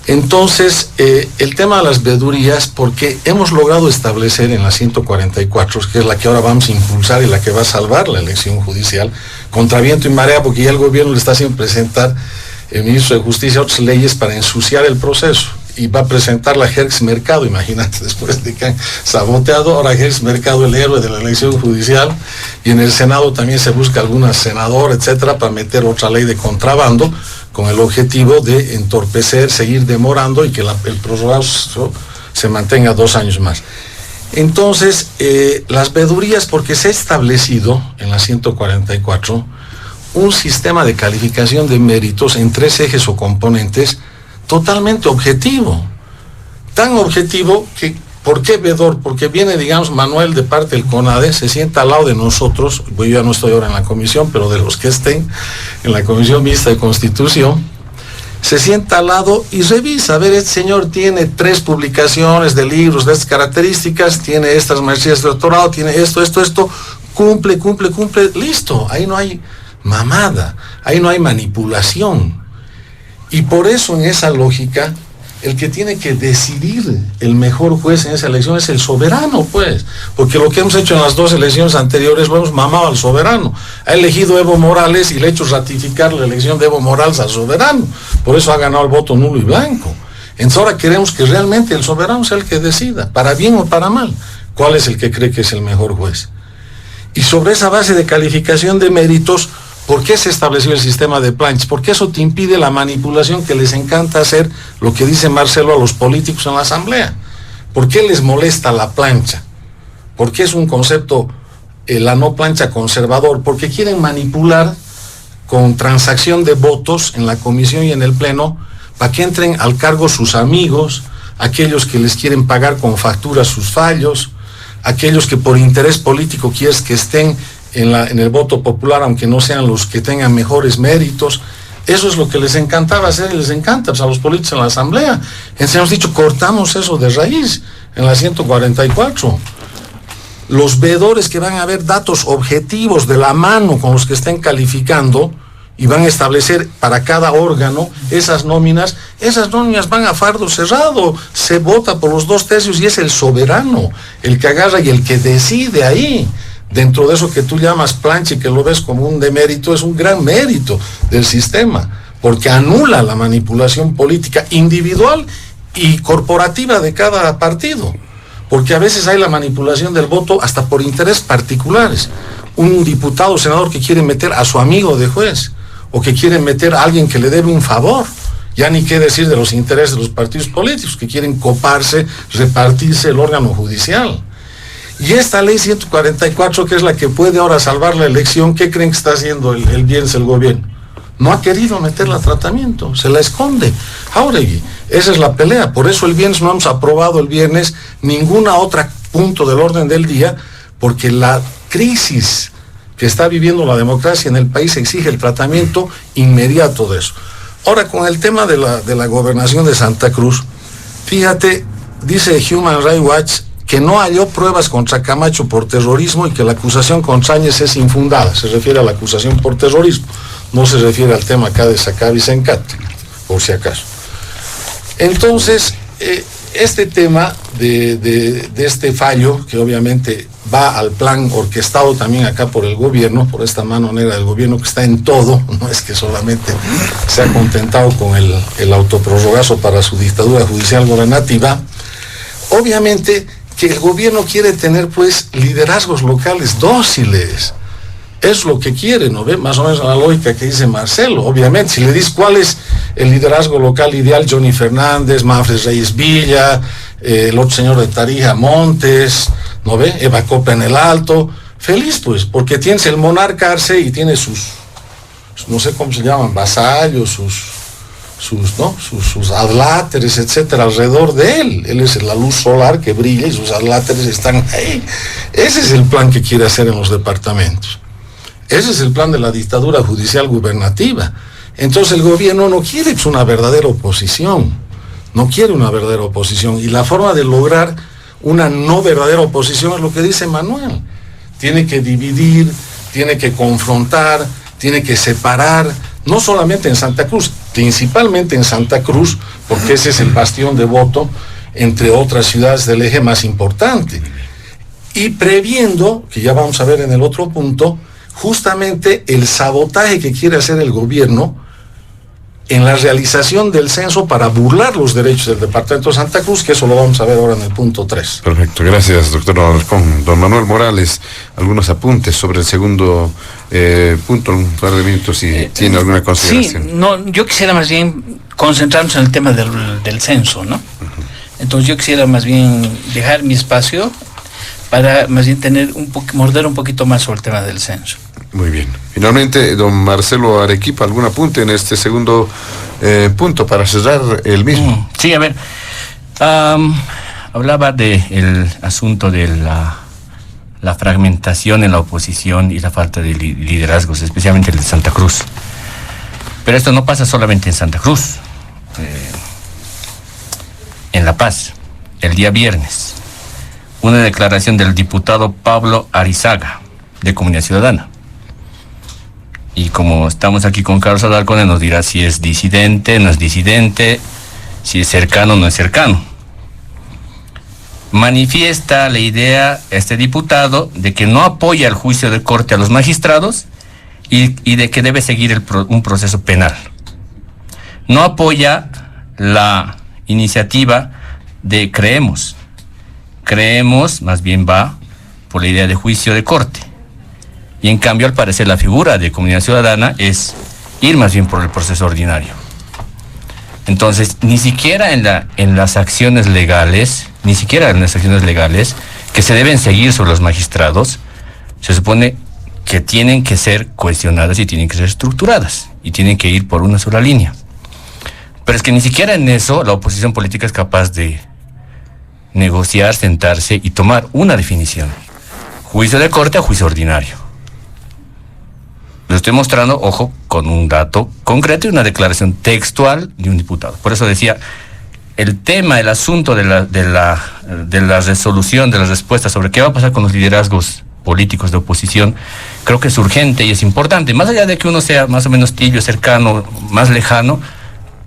Entonces, el tema de las vedurías, porque hemos logrado establecer en la 144, que es la que ahora vamos a impulsar y la que va a salvar la elección judicial, contra viento y marea, porque ya el gobierno le está haciendo presentar, el ministro de Justicia, otras leyes para ensuciar el proceso, y va a presentar la Hertz Mercado, imagínate, después de que han saboteado, ahora Hertz Mercado, el héroe de la elección judicial, y en el Senado también se busca alguna senadora, etcétera, para meter otra ley de contrabando, con el objetivo de entorpecer, seguir demorando y que el prorrogazo se mantenga 2 años más. Entonces, las vedurías, porque se ha establecido en la 144 un sistema de calificación de méritos en 3 ejes o componentes totalmente objetivo. Tan objetivo que, ¿por qué vedor? Porque viene, digamos, Manuel de parte del CONADE, se sienta al lado de nosotros, yo ya no estoy ahora en la comisión, pero de los que estén en la Comisión Mixta de Constitución, se sienta al lado y revisa, a ver, este señor tiene 3 publicaciones de libros de estas características, tiene estas maestrías de doctorado, tiene esto, cumple, listo, ahí no hay mamada, ahí no hay manipulación. Y por eso en esa lógica, el que tiene que decidir el mejor juez en esa elección es el soberano, pues, porque lo que hemos hecho en las 2 elecciones anteriores lo hemos mamado al soberano. Ha elegido Evo Morales y le ha hecho ratificar la elección de Evo Morales al soberano, por eso ha ganado el voto nulo y blanco. Entonces ahora queremos que realmente el soberano sea el que decida, para bien o para mal, cuál es el que cree que es el mejor juez. Y sobre esa base de calificación de méritos, ¿por qué se estableció el sistema de planchas? Porque eso te impide la manipulación que les encanta hacer, lo que dice Marcelo, a los políticos en la Asamblea. ¿Por qué les molesta la plancha? Porque es un concepto, la no plancha conservador, porque quieren manipular con transacción de votos en la comisión y en el pleno, para que entren al cargo sus amigos, aquellos que les quieren pagar con facturas sus fallos, aquellos que por interés político quieres que estén en el voto popular, aunque no sean los que tengan mejores méritos. Eso es lo que les encantaba hacer y les encanta, pues, a los políticos en la Asamblea. Entonces hemos dicho, cortamos eso de raíz en la 144. Los veedores que van a ver datos objetivos de la mano con los que estén calificando y van a establecer para cada órgano esas nóminas van a fardo cerrado, se vota por los 2/3 y es el soberano el que agarra y el que decide ahí. Dentro de eso que tú llamas plancha y que lo ves como un demérito, es un gran mérito del sistema, porque anula la manipulación política individual y corporativa de cada partido, porque a veces hay la manipulación del voto hasta por intereses particulares. Un diputado o senador que quiere meter a su amigo de juez, o que quiere meter a alguien que le debe un favor, ya ni qué decir de los intereses de los partidos políticos, que quieren coparse, repartirse el órgano judicial. Y esta ley 144, que es la que puede ahora salvar la elección, ¿qué creen que está haciendo el viernes el gobierno? No ha querido meterla a tratamiento, se la esconde. Jáuregui, esa es la pelea. Por eso el viernes no hemos aprobado el viernes ninguna otra punto del orden del día, porque la crisis que está viviendo la democracia en el país exige el tratamiento inmediato de eso. Ahora, con el tema de la gobernación de Santa Cruz, fíjate, dice Human Rights Watch que no halló pruebas contra Camacho por terrorismo y que la acusación contra Áñez es infundada. Se refiere a la acusación por terrorismo, no se refiere al tema acá de Sacabi Sencate, por si acaso. Entonces, este tema de este fallo, que obviamente va al plan orquestado también acá por el gobierno, por esta mano negra del gobierno que está en todo, no es que solamente se ha contentado con el autoprorrogazo para su dictadura judicial gobernativa, obviamente que el gobierno quiere tener pues liderazgos locales dóciles. Es lo que quiere, ¿no ve? Más o menos la lógica que dice Marcelo. Obviamente, si le dices cuál es el liderazgo local ideal, Johnny Fernández, Manfred Reyes Villa, el otro señor de Tarija, Montes, ¿no ve? Eva Copa en el Alto. Feliz, pues, porque tienes el monarca Arce y tiene sus, no sé cómo se llaman, vasallos, sus adláteres, etcétera, alrededor de él. Él es la luz solar que brilla y sus adláteres están ahí. Ese es el plan que quiere hacer en los departamentos. Ese es el plan de la dictadura judicial gubernativa. Entonces el gobierno no quiere una verdadera oposición, no quiere una verdadera oposición, y la forma de lograr una no verdadera oposición es lo que dice Manuel. Tiene que dividir, tiene que confrontar, tiene que separar, no solamente en Santa Cruz, principalmente en Santa Cruz, porque ese es el bastión de voto, entre otras ciudades del eje más importante. Y previendo, que ya vamos a ver en el otro punto, justamente el sabotaje que quiere hacer el gobierno en la realización del censo para burlar los derechos del departamento de Santa Cruz, que eso lo vamos a ver ahora en el punto 3. Perfecto, gracias, doctor Alarcón. Don Manuel Morales, algunos apuntes sobre el segundo punto, un par de minutos, si tiene alguna consideración. Sí, no, yo quisiera más bien concentrarnos en el tema del censo, ¿no? Entonces yo quisiera más bien dejar mi espacio para más bien morder un poquito más sobre el tema del censo. Muy bien. Finalmente, don Marcelo Arequipa, ¿algún apunte en este segundo punto para cerrar el mismo? Sí, a ver, hablaba del asunto de la fragmentación en la oposición y la falta de liderazgos, especialmente el de Santa Cruz. Pero esto no pasa solamente en Santa Cruz. En La Paz, el día viernes, una declaración del diputado Pablo Arizaga, de Comunidad Ciudadana. Y como estamos aquí con Carlos Alarcón, nos dirá si es disidente, no es disidente, si es cercano o no es cercano. Manifiesta la idea, este diputado, de que no apoya el juicio de corte a los magistrados y de que debe seguir un proceso penal. No apoya la iniciativa de Creemos. Creemos, más bien va por la idea de juicio de corte. Y en cambio, al parecer, la figura de Comunidad Ciudadana es ir más bien por el proceso ordinario. Entonces, ni siquiera en las acciones legales que se deben seguir sobre los magistrados, se supone que tienen que ser cohesionadas y tienen que ser estructuradas y tienen que ir por una sola línea. Pero es que ni siquiera en eso la oposición política es capaz de negociar, sentarse y tomar una definición. Juicio de corte a juicio ordinario. Lo estoy mostrando, ojo, con un dato concreto y una declaración textual de un diputado. Por eso decía, el tema, el asunto de la resolución, de la respuesta sobre qué va a pasar con los liderazgos políticos de oposición, creo que es urgente y es importante. Más allá de que uno sea más o menos tibio, cercano, más lejano,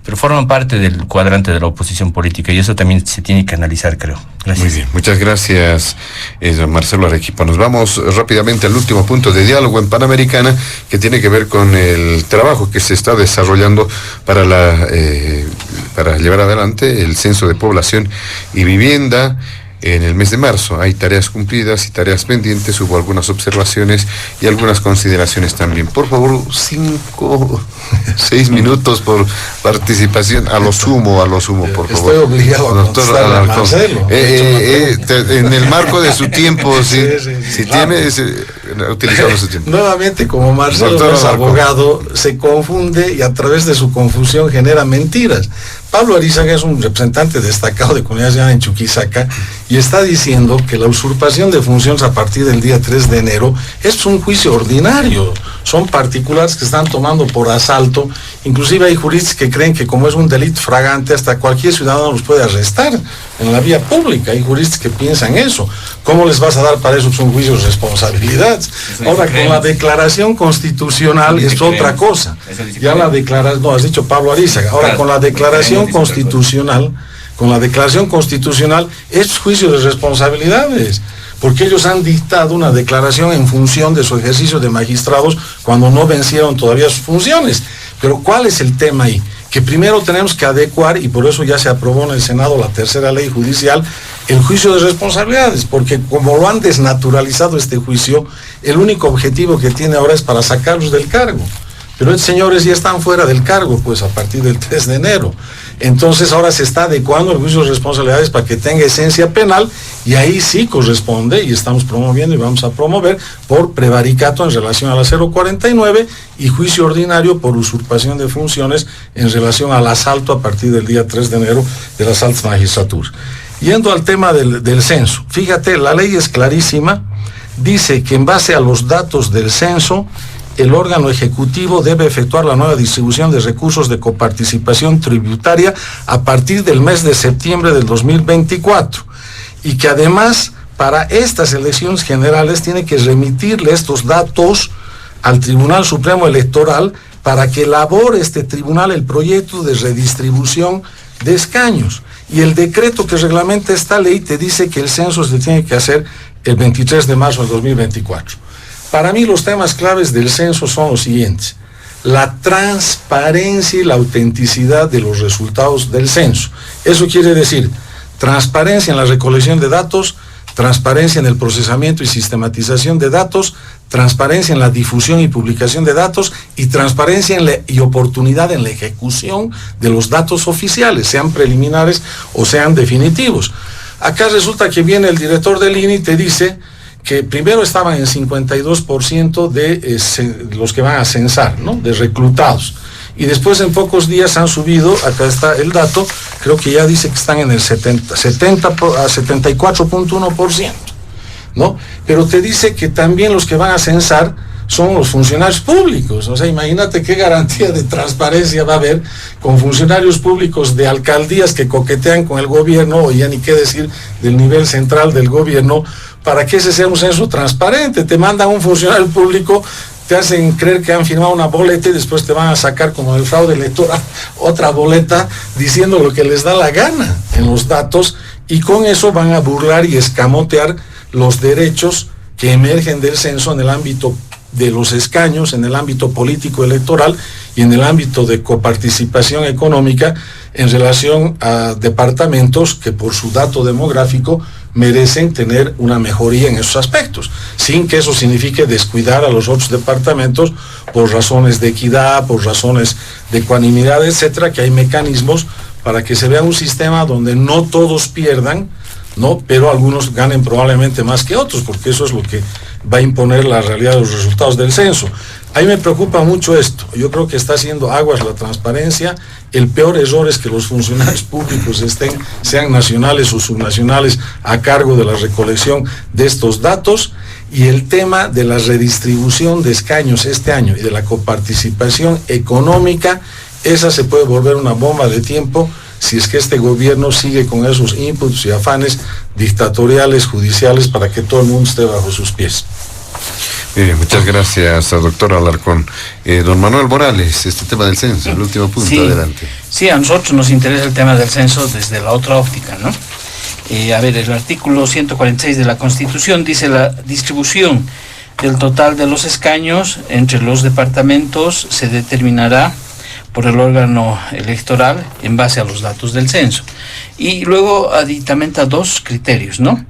pero forman parte del cuadrante de la oposición política y eso también se tiene que analizar, creo. Gracias. Muy bien, muchas gracias, Marcelo Arequipa. Nos vamos rápidamente al último punto de diálogo en Panamericana, que tiene que ver con el trabajo que se está desarrollando para llevar adelante el censo de población y vivienda en el mes de marzo. Hay tareas cumplidas y tareas pendientes, hubo algunas observaciones y algunas consideraciones también. Por favor, 6 minutos por participación, a lo sumo, por favor. Estoy obligado a contestarle a Marcelo. En el marco de su tiempo, si tiene, utilizamos su tiempo. Nuevamente, como Marcelo es abogado, se confunde y a través de su confusión genera mentiras. Pablo Arizaga es un representante destacado de Comunidad Ciudadana en Chuquisaca y está diciendo que la usurpación de funciones a partir del día 3 de enero es un juicio ordinario. son particulares que están tomando por asalto. Inclusive hay juristas que creen que como es un delito fragante, hasta cualquier ciudadano los puede arrestar en la vía pública. Hay juristas que piensan eso. ¿Cómo les vas a dar para eso un juicio de responsabilidad? Ahora, con la declaración constitucional es otra cosa. Ya la declaración, no, has dicho Pablo Arizaga. Ahora, con la declaración constitucional, es juicio de responsabilidades, porque ellos han dictado una declaración en función de su ejercicio de magistrados cuando no vencieron todavía sus funciones. Pero ¿cuál es el tema ahí? Que primero tenemos que adecuar, y por eso ya se aprobó en el Senado la tercera ley judicial, el juicio de responsabilidades, porque como lo han desnaturalizado este juicio, el único objetivo que tiene ahora es para sacarlos del cargo. Pero estos señores ya están fuera del cargo, pues a partir del 3 de enero. Entonces ahora se está adecuando el juicio de responsabilidades para que tenga esencia penal, y ahí sí corresponde, y estamos promoviendo y vamos a promover por prevaricato en relación a la 049 y juicio ordinario por usurpación de funciones en relación al asalto a partir del día 3 de enero de las altas magistraturas. Yendo al tema del censo, fíjate, la ley es clarísima, dice que en base a los datos del censo, el órgano ejecutivo debe efectuar la nueva distribución de recursos de coparticipación tributaria a partir del mes de septiembre del 2024, y que además para estas elecciones generales tiene que remitirle estos datos al Tribunal Supremo Electoral para que elabore este tribunal el proyecto de redistribución de escaños. Y el decreto que reglamenta esta ley te dice que el censo se tiene que hacer el 23 de marzo del 2024. Para mí los temas claves del censo son los siguientes: la transparencia y la autenticidad de los resultados del censo. Eso quiere decir transparencia en la recolección de datos, transparencia en el procesamiento y sistematización de datos, transparencia en la difusión y publicación de datos, y transparencia y oportunidad en la ejecución de los datos oficiales, sean preliminares o sean definitivos. Acá resulta que viene el director del INE y te dice que primero estaban en 52% de los que van a censar, ¿no?, de reclutados. Y después en pocos días han subido, acá está el dato, creo que ya dice que están en el 74.1%, ¿no? Pero te dice que también los que van a censar son los funcionarios públicos. O sea, imagínate qué garantía de transparencia va a haber con funcionarios públicos de alcaldías que coquetean con el gobierno, o ya ni qué decir del nivel central del gobierno, para que ese sea un censo transparente. Te mandan un funcionario público, te hacen creer que han firmado una boleta y después te van a sacar, como el fraude electoral, otra boleta diciendo lo que les da la gana en los datos, y con eso van a burlar y escamotear los derechos que emergen del censo en el ámbito de los escaños, en el ámbito político electoral y en el ámbito de coparticipación económica en relación a departamentos que por su dato demográfico merecen tener una mejoría en esos aspectos, sin que eso signifique descuidar a los otros departamentos por razones de equidad, por razones de ecuanimidad, etcétera, que hay mecanismos para que se vea un sistema donde no todos pierdan, ¿no?, pero algunos ganen probablemente más que otros, porque eso es lo que va a imponer la realidad de los resultados del censo. A mí me preocupa mucho esto. Yo creo que está haciendo aguas la transparencia. El peor error es que los funcionarios públicos sean nacionales o subnacionales a cargo de la recolección de estos datos, y el tema de la redistribución de escaños este año y de la coparticipación económica, esa se puede volver una bomba de tiempo si es que este gobierno sigue con esos inputs y afanes dictatoriales, judiciales, para que todo el mundo esté bajo sus pies. Bien, muchas gracias, doctor Alarcón. Don Manuel Morales, este tema del censo, el último punto, sí, adelante. Sí, a nosotros nos interesa el tema del censo desde la otra óptica, ¿no? A ver, el artículo 146 de la Constitución dice: la distribución del total de los escaños entre los departamentos se determinará por el órgano electoral en base a los datos del censo. Y luego aditamenta dos criterios, ¿no?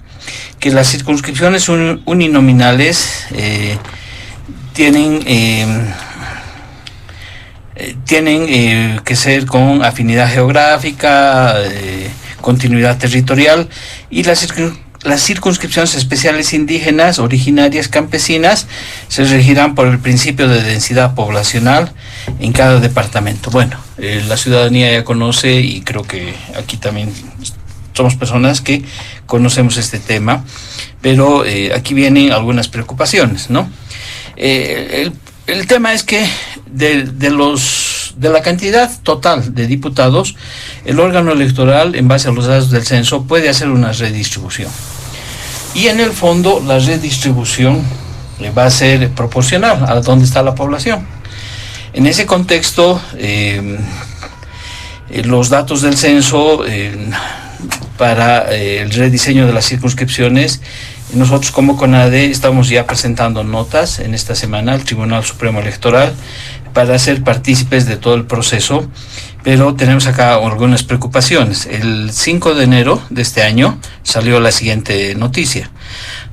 Que las circunscripciones uninominales tienen que ser con afinidad geográfica, continuidad territorial, y las circunscripciones especiales indígenas, originarias, campesinas, se regirán por el principio de densidad poblacional en cada departamento. Bueno, la ciudadanía ya conoce, y creo que aquí también somos personas que conocemos este tema, pero aquí vienen algunas preocupaciones, ¿no? El el tema es que de la cantidad total de diputados, el órgano electoral, en base a los datos del censo, puede hacer una redistribución. Y en el fondo, la redistribución va a ser proporcional a dónde está la población. En ese contexto, los datos del censo para el rediseño de las circunscripciones, nosotros como CONADE estamos ya presentando notas en esta semana al Tribunal Supremo Electoral para ser partícipes de todo el proceso, pero tenemos acá algunas preocupaciones. El 5 de enero de este año salió la siguiente noticia.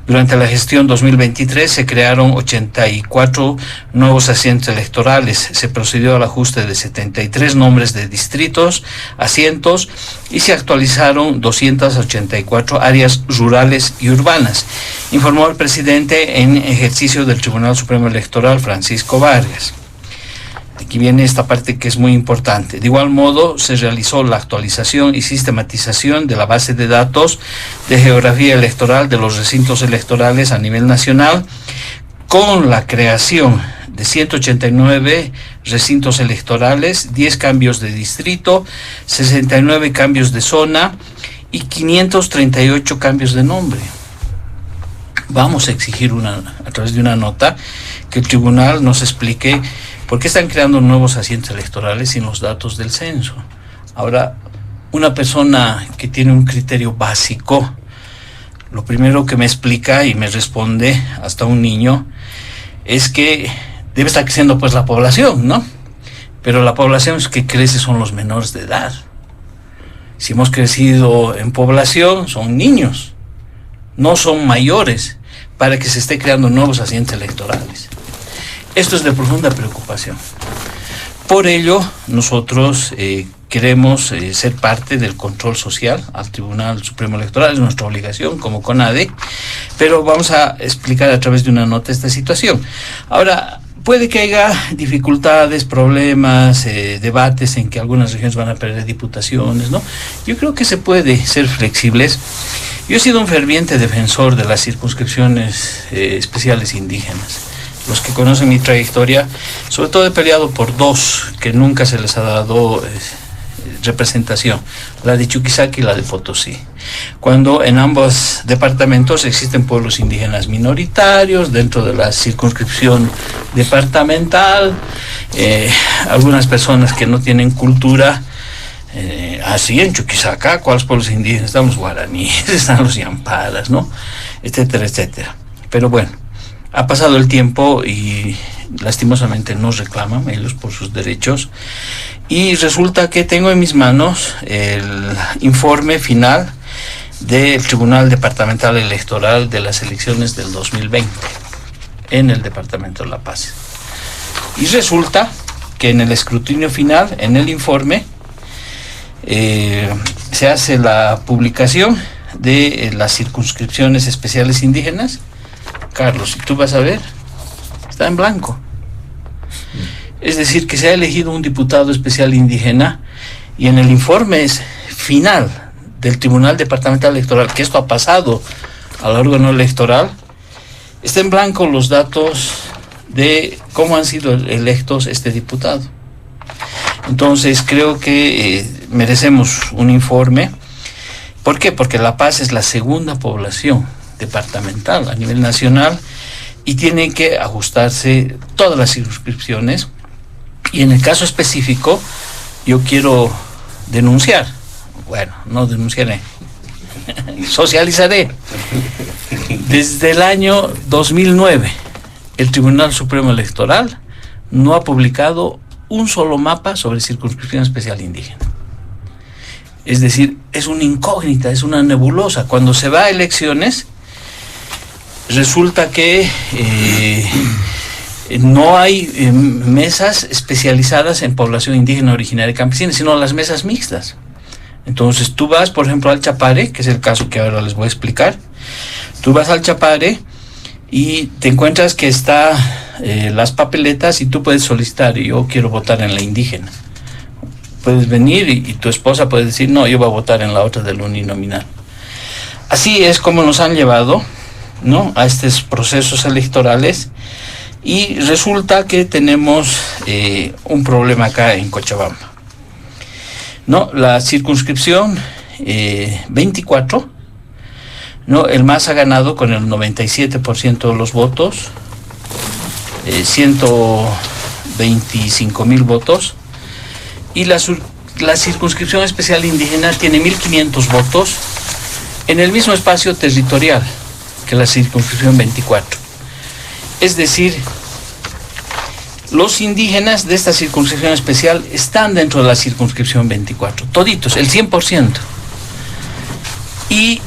Durante la gestión 2023 se crearon 84 nuevos asientos electorales, se procedió al ajuste de 73 nombres de distritos, asientos, y se actualizaron 284 áreas rurales y urbanas, informó el presidente en ejercicio del Tribunal Supremo Electoral, Francisco Vargas. Aquí viene esta parte que es muy importante. De igual modo, se realizó la actualización y sistematización de la base de datos de geografía electoral de los recintos electorales a nivel nacional, con la creación de 189 recintos electorales, 10 cambios de distrito, 69 cambios de zona y 538 cambios de nombre. Vamos a exigir a través de una nota que el tribunal nos explique por qué están creando nuevos asientos electorales sin los datos del censo. Ahora, una persona que tiene un criterio básico, lo primero que me explica y me responde, hasta un niño, es que debe estar creciendo pues la población, ¿no? Pero la población que crece son los menores de edad. Si hemos crecido en población, son niños, no son mayores, para que se esté creando nuevos asientos electorales. Esto es de profunda preocupación. Por ello, nosotros queremos ser parte del control social al Tribunal Supremo Electoral, es nuestra obligación como CONADE, pero vamos a explicar a través de una nota esta situación. Ahora, puede que haya dificultades, problemas, debates en que algunas regiones van a perder diputaciones, ¿no? Yo creo que se puede ser flexibles. Yo he sido un ferviente defensor de las circunscripciones especiales indígenas. Los que conocen mi trayectoria, sobre todo he peleado por dos que nunca se les ha dado representación, la de Chuquisaca y la de Potosí. Cuando en ambos departamentos existen pueblos indígenas minoritarios dentro de la circunscripción departamental, algunas personas que no tienen cultura, así en Chuquisaca, ¿cuáles pueblos indígenas? Están los guaraníes, están los yamparas, ¿no? Etcétera, etcétera. Pero bueno, ha pasado el tiempo y lastimosamente nos reclaman ellos por sus derechos, y resulta que tengo en mis manos el informe final del Tribunal Departamental Electoral de las elecciones del 2020 en el Departamento de La Paz. Y resulta que en el escrutinio final, en el informe, se hace la publicación de las circunscripciones especiales indígenas. Carlos, si tú vas a ver, está en blanco. Es decir, que se ha elegido un diputado especial indígena, y en el informe final del Tribunal Departamental Electoral, que esto ha pasado al órgano electoral, está en blanco los datos de cómo han sido electos este diputado. Entonces creo que merecemos un informe. ¿Por qué? Porque La Paz es la segunda población departamental a nivel nacional y tiene que ajustarse todas las circunscripciones. Y en el caso específico, yo quiero denunciar, bueno, no denunciaré, socializaré. Desde el año 2009, el Tribunal Supremo Electoral no ha publicado un solo mapa sobre circunscripción especial indígena. Es decir, es una incógnita, es una nebulosa. Cuando se va a elecciones, resulta que no hay mesas especializadas en población indígena originaria y campesina, sino las mesas mixtas. Entonces tú vas, por ejemplo, al Chapare, que es el caso que ahora les voy a explicar. Tú vas al Chapare y te encuentras que está las papeletas y tú puedes solicitar: yo quiero votar en la indígena. Puedes venir y tu esposa puede decir: no, yo voy a votar en la otra del uninominal. Así es como nos han llevado, ¿no?, a estos procesos electorales. Y resulta que tenemos un problema acá en Cochabamba. No, la circunscripción 24, no, el MAS ha ganado con el 97% de los votos, 125,000 votos, y la circunscripción especial indígena tiene 1.500 votos en el mismo espacio territorial que la circunscripción 24. Es decir, los indígenas de esta circunscripción especial están dentro de la circunscripción 24, toditos, el 100%. Y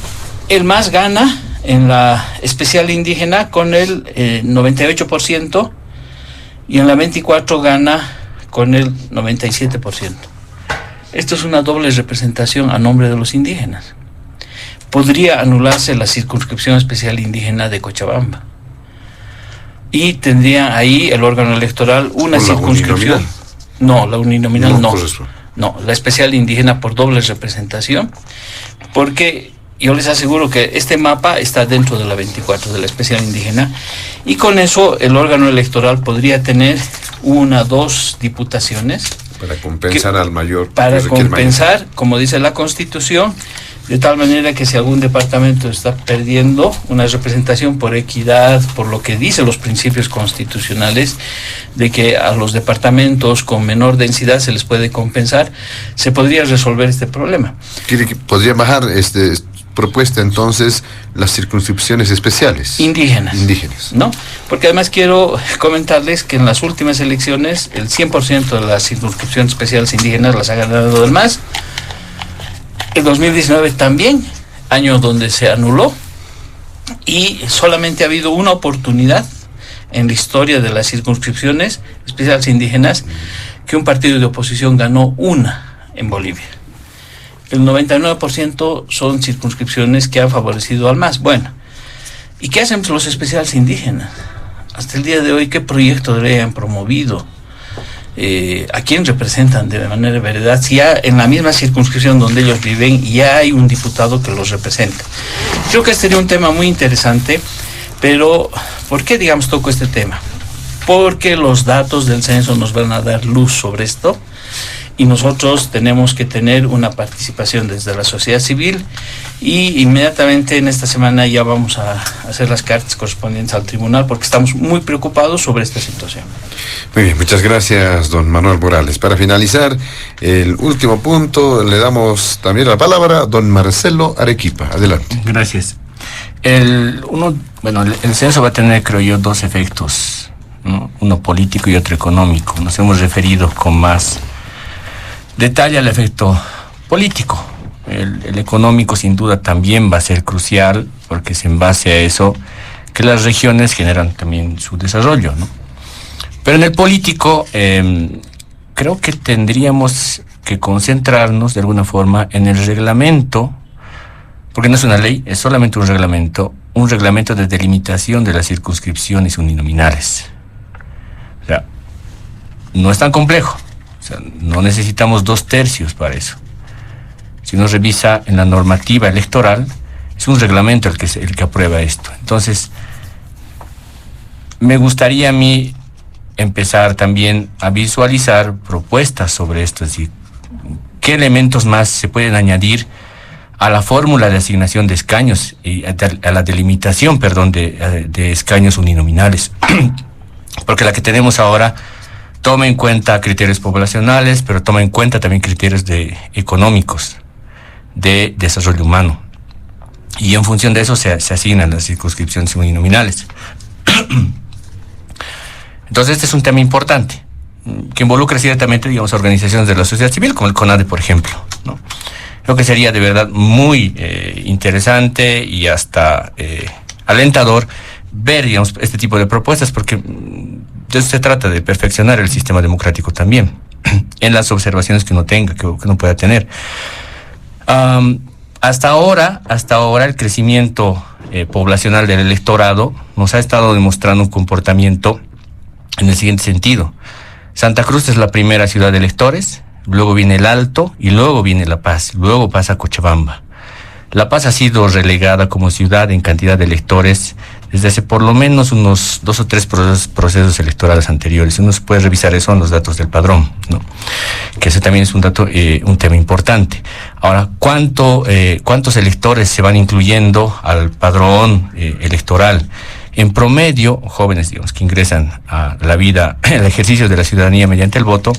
el MAS gana en la especial indígena con el 98%, y en la 24 gana con el 97%. Esto es una doble representación a nombre de los indígenas. Podría anularse la circunscripción especial indígena de Cochabamba. Y tendría ahí el órgano electoral una circunscripción. No, la uninominal no. No, la especial indígena por doble representación. Porque yo les aseguro que este mapa está dentro de la 24, de la especial indígena. Y con eso el órgano electoral podría tener 1 o 2 diputaciones. Para compensar al mayor. Para compensar, como dice la Constitución, de tal manera que si algún departamento está perdiendo una representación por equidad, por lo que dicen los principios constitucionales, de que a los departamentos con menor densidad se les puede compensar, se podría resolver este problema. ¿Podría bajar propuesta entonces las circunscripciones especiales? Indígenas. ¿No? Porque además quiero comentarles que en las últimas elecciones el 100% de las circunscripciones especiales indígenas las ha ganado el MAS. El 2019 también, año donde se anuló, y solamente ha habido una oportunidad en la historia de las circunscripciones especiales indígenas que un partido de oposición ganó una en Bolivia. El 99% son circunscripciones que han favorecido al MAS. Bueno, ¿y qué hacen los especiales indígenas? Hasta el día de hoy, ¿qué proyecto de ley han promovido? ¿A quién representan de manera de verdad? Si ya en la misma circunscripción donde ellos viven ya hay un diputado que los representa. Creo que este sería un tema muy interesante, pero ¿por qué, digamos, toco este tema? Porque los datos del censo nos van a dar luz sobre esto, y nosotros tenemos que tener una participación desde la sociedad civil, y inmediatamente en esta semana ya vamos a hacer las cartas correspondientes al tribunal, porque estamos muy preocupados sobre esta situación. Muy bien, muchas gracias, don Manuel Morales. Para finalizar el último punto, le damos también la palabra a don Marcelo Arequipa. Adelante. Gracias. El censo va a tener, creo yo, 2 efectos, ¿no? Uno político y otro económico. Nos hemos referido con más detalle al efecto político. El económico sin duda también va a ser crucial, porque es en base a eso que las regiones generan también su desarrollo, ¿no? Pero en el político creo que tendríamos que concentrarnos de alguna forma en el reglamento, porque no es una ley, es solamente un reglamento de delimitación de las circunscripciones uninominales. O sea, no es tan complejo. O sea, no necesitamos 2/3 para eso. Si uno revisa en la normativa electoral, es un reglamento el que aprueba esto. Entonces, me gustaría a mí empezar también a visualizar propuestas sobre esto, es decir, qué elementos más se pueden añadir a la fórmula de asignación de escaños y a la delimitación, de escaños uninominales. Porque la que tenemos ahora toma en cuenta criterios poblacionales, pero toma en cuenta también criterios económicos, de desarrollo humano. Y en función de eso se asignan las circunscripciones uninominales. Entonces este es un tema importante, que involucra ciertamente, digamos, organizaciones de la sociedad civil, como el CONADE, por ejemplo, ¿no? Creo que sería de verdad muy interesante y hasta alentador ver, digamos, este tipo de propuestas, porque de eso se trata, de perfeccionar el sistema democrático también, en las observaciones que uno tenga, que uno pueda tener. Hasta ahora el crecimiento poblacional del electorado nos ha estado demostrando un comportamiento en el siguiente sentido. Santa Cruz es la primera ciudad de electores, luego viene el Alto y luego viene La Paz, luego pasa Cochabamba. La Paz ha sido relegada como ciudad en cantidad de electores desde hace por lo menos unos 2 o 3 procesos electorales anteriores. Uno se puede revisar eso en los datos del padrón, ¿no? Que ese también es un dato, un tema importante. Ahora, ¿cuántos electores se van incluyendo al padrón electoral? En promedio, jóvenes, digamos, que ingresan a la vida, al ejercicio de la ciudadanía mediante el voto,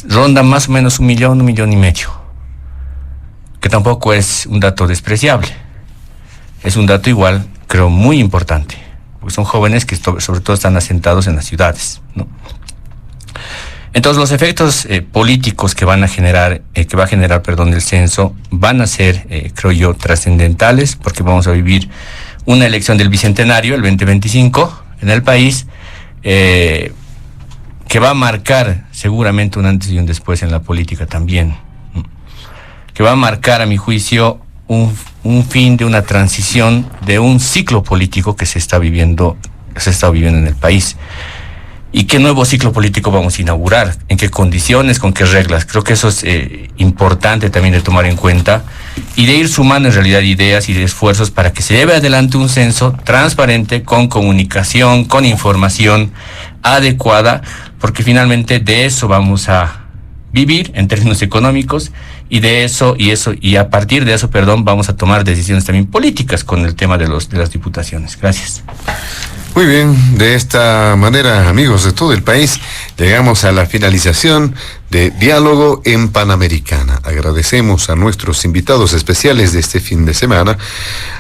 rondan más o menos 1 millón, 1,5 millones, que tampoco es un dato despreciable. Es un dato igual, creo, muy importante, porque son jóvenes que sobre todo están asentados en las ciudades, ¿no? Entonces, los efectos políticos que va a generar, el censo, van a ser, creo yo, trascendentales, porque vamos a vivir una elección del bicentenario, el 2025, en el país, que va a marcar seguramente un antes y un después en la política también, que va a marcar, a mi juicio, un fin de una transición de un ciclo político que se está viviendo en el país. ¿Y qué nuevo ciclo político vamos a inaugurar? ¿En qué condiciones? ¿Con qué reglas? Creo que eso es importante también de tomar en cuenta y de ir sumando en realidad ideas y de esfuerzos para que se lleve adelante un censo transparente, con comunicación, con información adecuada, porque finalmente de eso vamos a vivir en términos económicos y a partir de eso, vamos a tomar decisiones también políticas con el tema de las diputaciones. Gracias. Muy bien, de esta manera, amigos de todo el país, llegamos a la finalización de Diálogo en Panamericana. Agradecemos a nuestros invitados especiales de este fin de semana,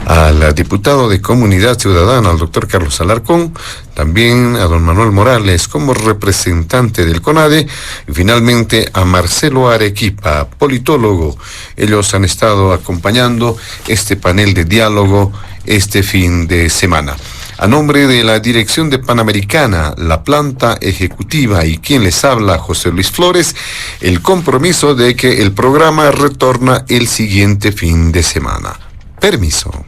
al diputado de Comunidad Ciudadana, al doctor Carlos Alarcón, también a don Manuel Morales como representante del CONADE, y finalmente a Marcelo Arequipa, politólogo. Ellos han estado acompañando este panel de diálogo este fin de semana. A nombre de la dirección de Panamericana, la planta ejecutiva y quien les habla, José Luis Flores, el compromiso de que el programa retorna el siguiente fin de semana. Permiso.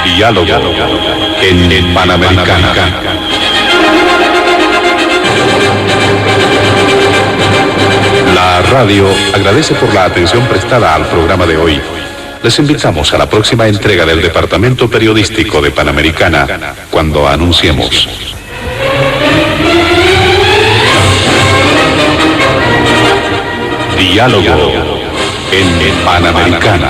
Diálogo en Panamericana. La radio agradece por la atención prestada al programa de hoy. Les invitamos a la próxima entrega del Departamento Periodístico de Panamericana, cuando anunciemos. Diálogo en Panamericana.